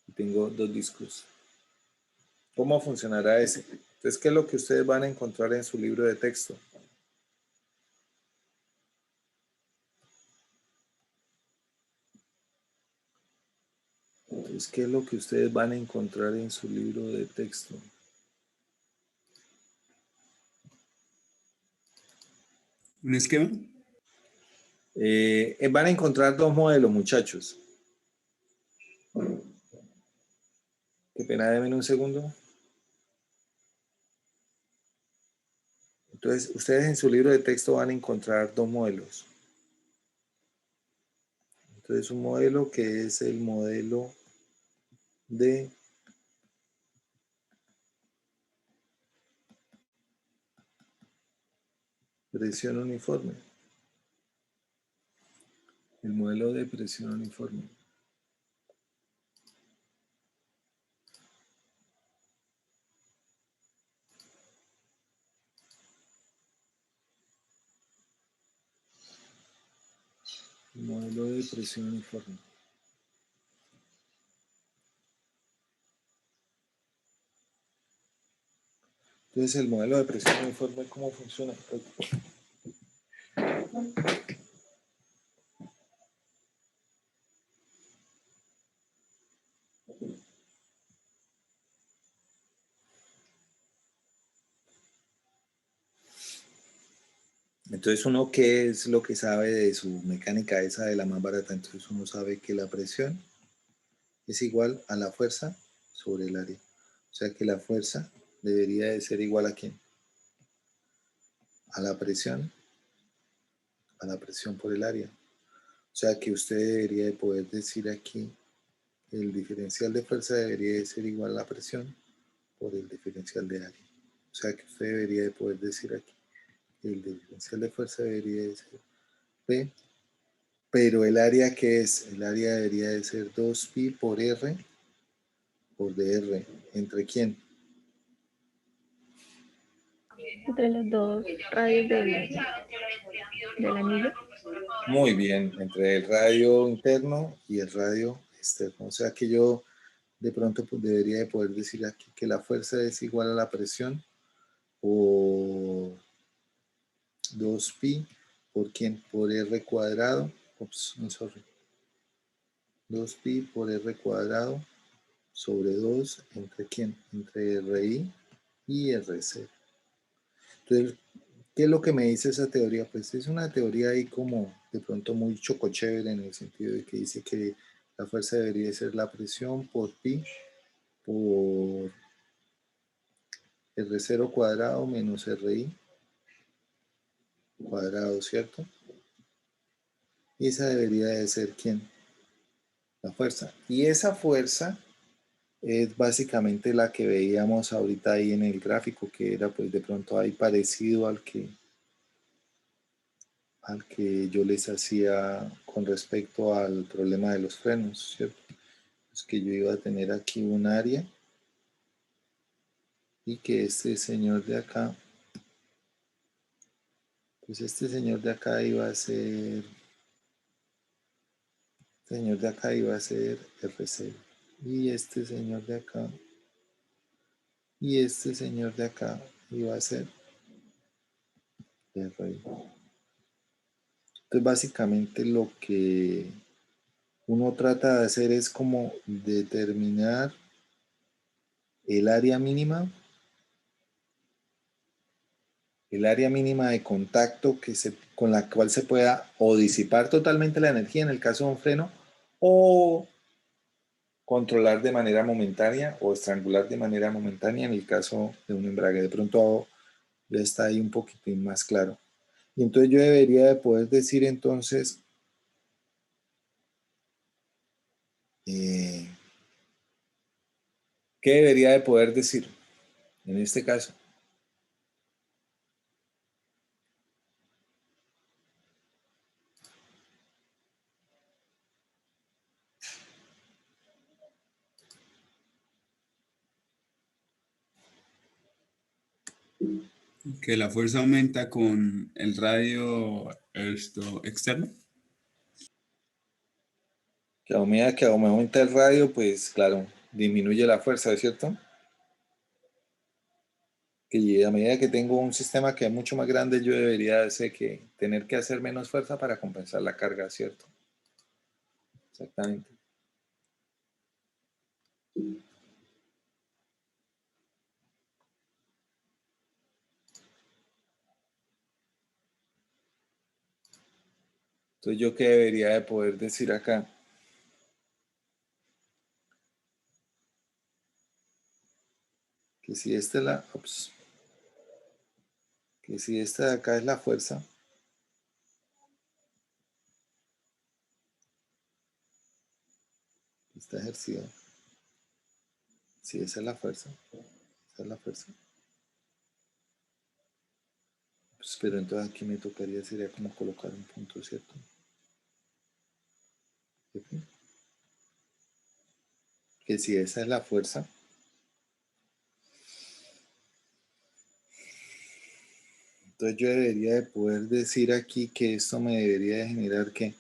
y tengo dos discos. ¿Cómo funcionará ese? Entonces, ¿qué es lo que ustedes van a encontrar en su libro de texto? Entonces, ¿qué es lo que ustedes van a encontrar en su libro de texto? ¿Un esquema? Van a encontrar dos modelos, muchachos. Qué pena, denme un segundo. Entonces, ustedes en su libro de texto van a encontrar dos modelos. Entonces, un modelo que es el modelo de presión uniforme. El modelo de presión uniforme. El modelo de presión uniforme. Entonces, el modelo de presión uniforme, ¿cómo funciona? Entonces, uno, ¿qué es lo que sabe de su mecánica esa de la más barata? Entonces, uno sabe que la presión es igual a la fuerza sobre el área. O sea que la fuerza debería de ser igual a ¿quién? A la presión por el área. O sea que usted debería de poder decir aquí el diferencial de fuerza debería de ser igual a la presión por el diferencial de área. O sea que usted debería de poder decir aquí el diferencial de fuerza debería de ser P, pero el área que es, el área debería de ser 2pi por R por dr. ¿Entre quién? Entre los dos radios del anillo. Muy bien, entre el radio interno y el radio externo. O sea que yo de pronto pues, debería de poder decir aquí que la fuerza es igual a la presión por 2pi por quién? Por R cuadrado. Ups, sorry. 2pi por R cuadrado sobre 2 entre quién? Entre RI y RC. Entonces, ¿qué es lo que me dice esa teoría? Pues es una teoría ahí como de pronto muy chocochévere en el sentido de que dice que la fuerza debería ser la presión por pi por R0 cuadrado menos RI cuadrado, ¿cierto? Y esa debería de ser ¿quién? la fuerza. Y esa fuerza es básicamente la que veíamos ahorita ahí en el gráfico, que era pues de pronto ahí parecido al que yo les hacía con respecto al problema de los frenos, ¿cierto? Es que yo iba a tener aquí un área y que este señor de acá, pues este señor de acá iba a ser, este señor de acá iba a ser RC. Y este señor de acá, y este señor de acá iba a ser RI. Entonces básicamente lo que uno trata de hacer es como determinar el área mínima de contacto con la cual se pueda o disipar totalmente la energía en el caso de un freno o controlar de manera momentánea o estrangular de manera momentánea en el caso de un embrague. De pronto ya está ahí un poquitín más claro. Y entonces yo debería de poder decir entonces ¿qué debería de poder decir en este caso? Que la fuerza aumenta con el radio externo. Que a medida que aumenta el radio, pues claro, disminuye la fuerza, ¿cierto? Que a medida que tengo un sistema que es mucho más grande, yo debería tener que hacer menos fuerza para compensar la carga, ¿cierto? Exactamente. Entonces, ¿yo qué debería de poder decir acá? Que si esta es que si esta de acá es la fuerza, está ejercida. Si esa es la fuerza, esa es la fuerza. Pues, pero entonces aquí me sería como colocar un punto, ¿cierto? Que si esa es la fuerza, entonces yo debería de poder decir aquí que esto me debería de generar ¿qué?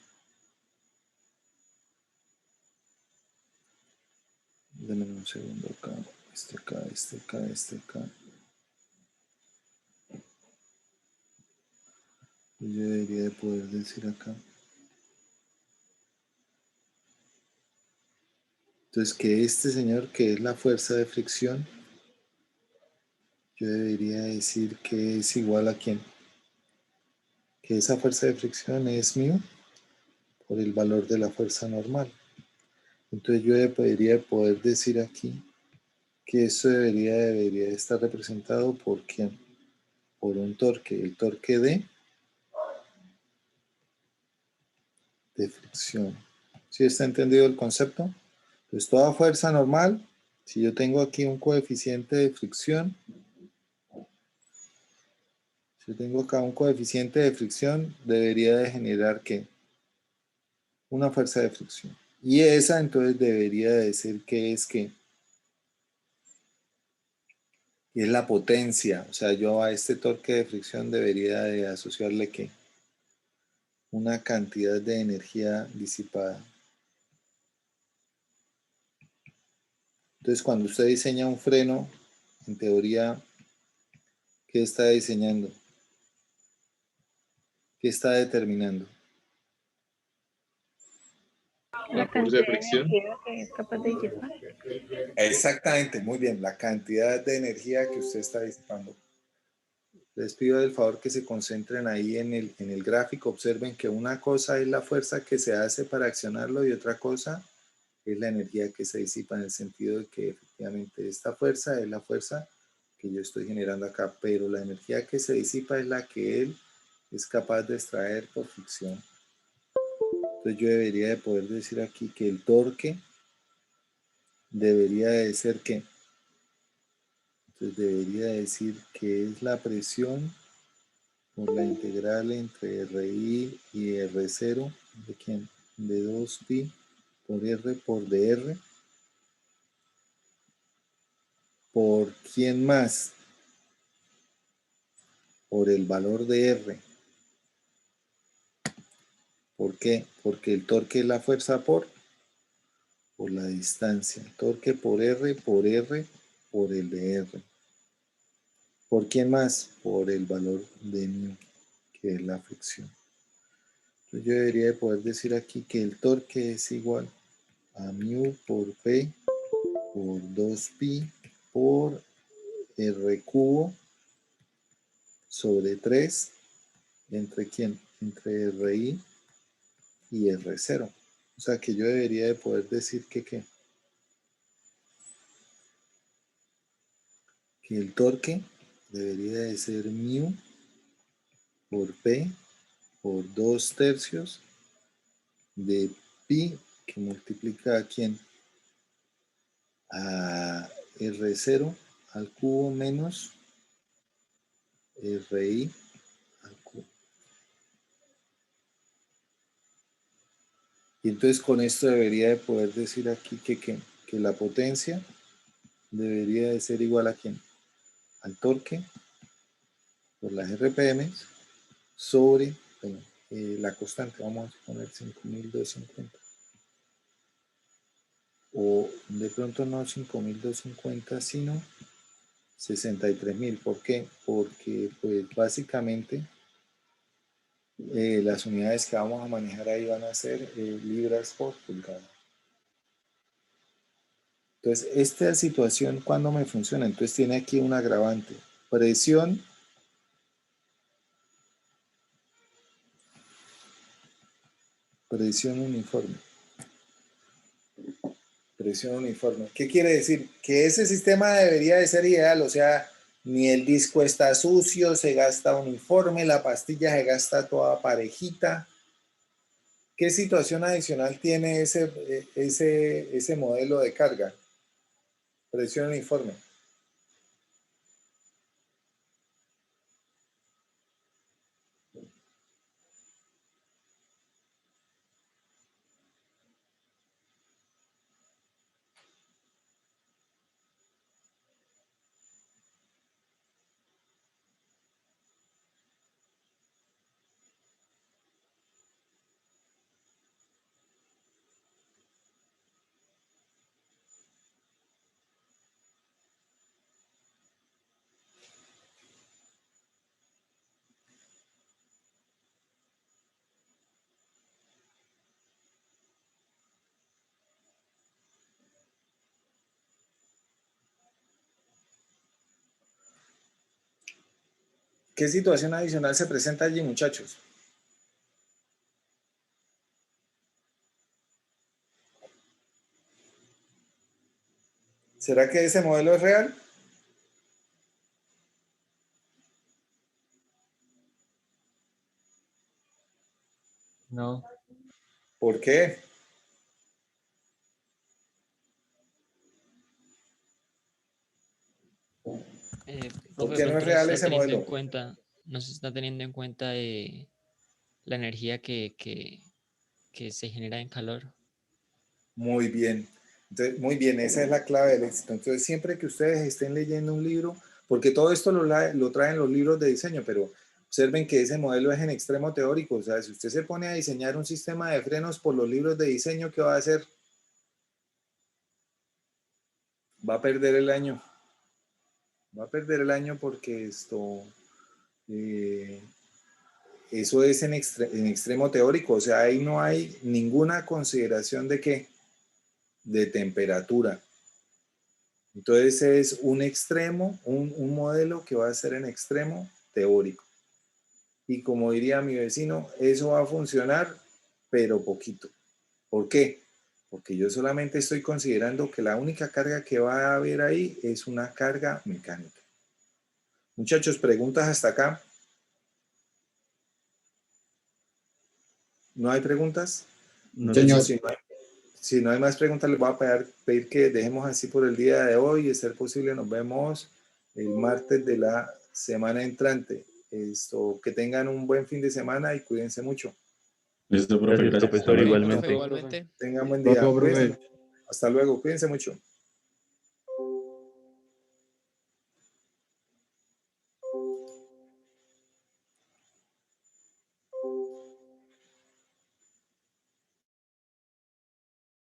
Dame un segundo acá, este acá, este acá, este acá. Yo debería de poder decir acá. Entonces que este señor, que es la fuerza de fricción, yo debería decir que es igual a quién. Que esa fuerza de fricción es mu por el valor de la fuerza normal. Entonces yo debería poder decir aquí que eso debería estar representado por quién. Por un torque, el torque de fricción. ¿Sí está entendido el concepto? Pues toda fuerza normal, si yo tengo aquí un coeficiente de fricción, si yo tengo acá un coeficiente de fricción, debería de generar ¿qué? Una fuerza de fricción. Y esa entonces debería de decir que es que es la potencia. O sea, yo a este torque de fricción debería de asociarle ¿qué? Una cantidad de energía disipada. Entonces, cuando usted diseña un freno, en teoría, ¿qué está diseñando? ¿Qué está determinando? La fuerza de cantidad de fricción. energía que es capaz de disipar. Exactamente, muy bien, la cantidad de energía que usted está disipando. Les pido el favor que se concentren ahí en el gráfico. Observen que una cosa es la fuerza que se hace para accionarlo y otra cosa es la energía que se disipa, en el sentido de que efectivamente esta fuerza es la fuerza que yo estoy generando acá, pero la energía que se disipa es la que él es capaz de extraer por fricción. Entonces yo debería de poder decir aquí que el torque debería de ser ¿qué? Entonces debería decir que es la presión por la integral entre RI y R0 de quién? De 2pi por R por dr. ¿Por quién más? Por el valor de R. ¿Por qué? Porque el torque es la fuerza por la distancia. El torque por R por el de R. ¿Por quién más? Por el valor de μ, que es la fricción. Entonces yo debería de poder decir aquí que el torque es igual a μ por P por 2pi por R cubo sobre 3 entre quién? Entre RI y R0. O sea que yo debería de poder decir que el torque debería de ser μ por P por 2/3 de pi que multiplica a quién? A R0 al cubo menos RI al cubo. Y entonces con esto debería de poder decir aquí que la potencia debería de ser igual a quién? Al torque por las RPM sobre bueno, la constante, vamos a poner 5250. O de pronto no 5250, sino 63.000. ¿Por qué? Porque pues básicamente las unidades que vamos a manejar ahí van a ser libras por pulgada. Entonces, esta situación, ¿cuándo me funciona? Entonces tiene aquí un agravante. Presión uniforme. Presión uniforme. ¿Qué quiere decir? Que ese sistema debería de ser ideal, o sea, ni el disco está sucio, se gasta uniforme, la pastilla se gasta toda parejita. ¿Qué situación adicional tiene ese modelo de carga? Presión uniforme. ¿Qué situación adicional se presenta allí, muchachos? ¿Será que ese modelo es real? No. ¿Por qué? ¿Por Profe, qué no es real ese modelo? no se está teniendo en cuenta la energía que se genera en calor. Muy bien. Entonces, muy bien, esa es la clave del éxito. Entonces, siempre que ustedes estén leyendo un libro, porque todo esto lo traen los libros de diseño, pero observen que ese modelo es en extremo teórico. O sea, si usted se pone a diseñar un sistema de frenos por los libros de diseño, ¿qué va a hacer? Va a perder el año. Va a perder el año porque eso es en extremo teórico. O sea, ahí no hay ninguna consideración de qué, de temperatura. Entonces es un extremo, un modelo que va a ser en extremo teórico. Y como diría mi vecino, eso va a funcionar, pero poquito. ¿Por qué? Porque yo solamente estoy considerando que la única carga que va a haber ahí es una carga mecánica. Muchachos, preguntas hasta acá. ¿No hay preguntas? No sé Muchachos, si- si no hay más preguntas, les voy a pedir que dejemos así por el día de hoy. De ser posible, nos vemos el martes de la semana entrante. Que tengan un buen fin de semana y cuídense mucho. Listo, profe, Gracias, gracias. profesor, Hasta luego. igualmente. Igualmente. Tengan buen Hasta día. luego, profe. Cuídense. Hasta luego. Cuídense mucho.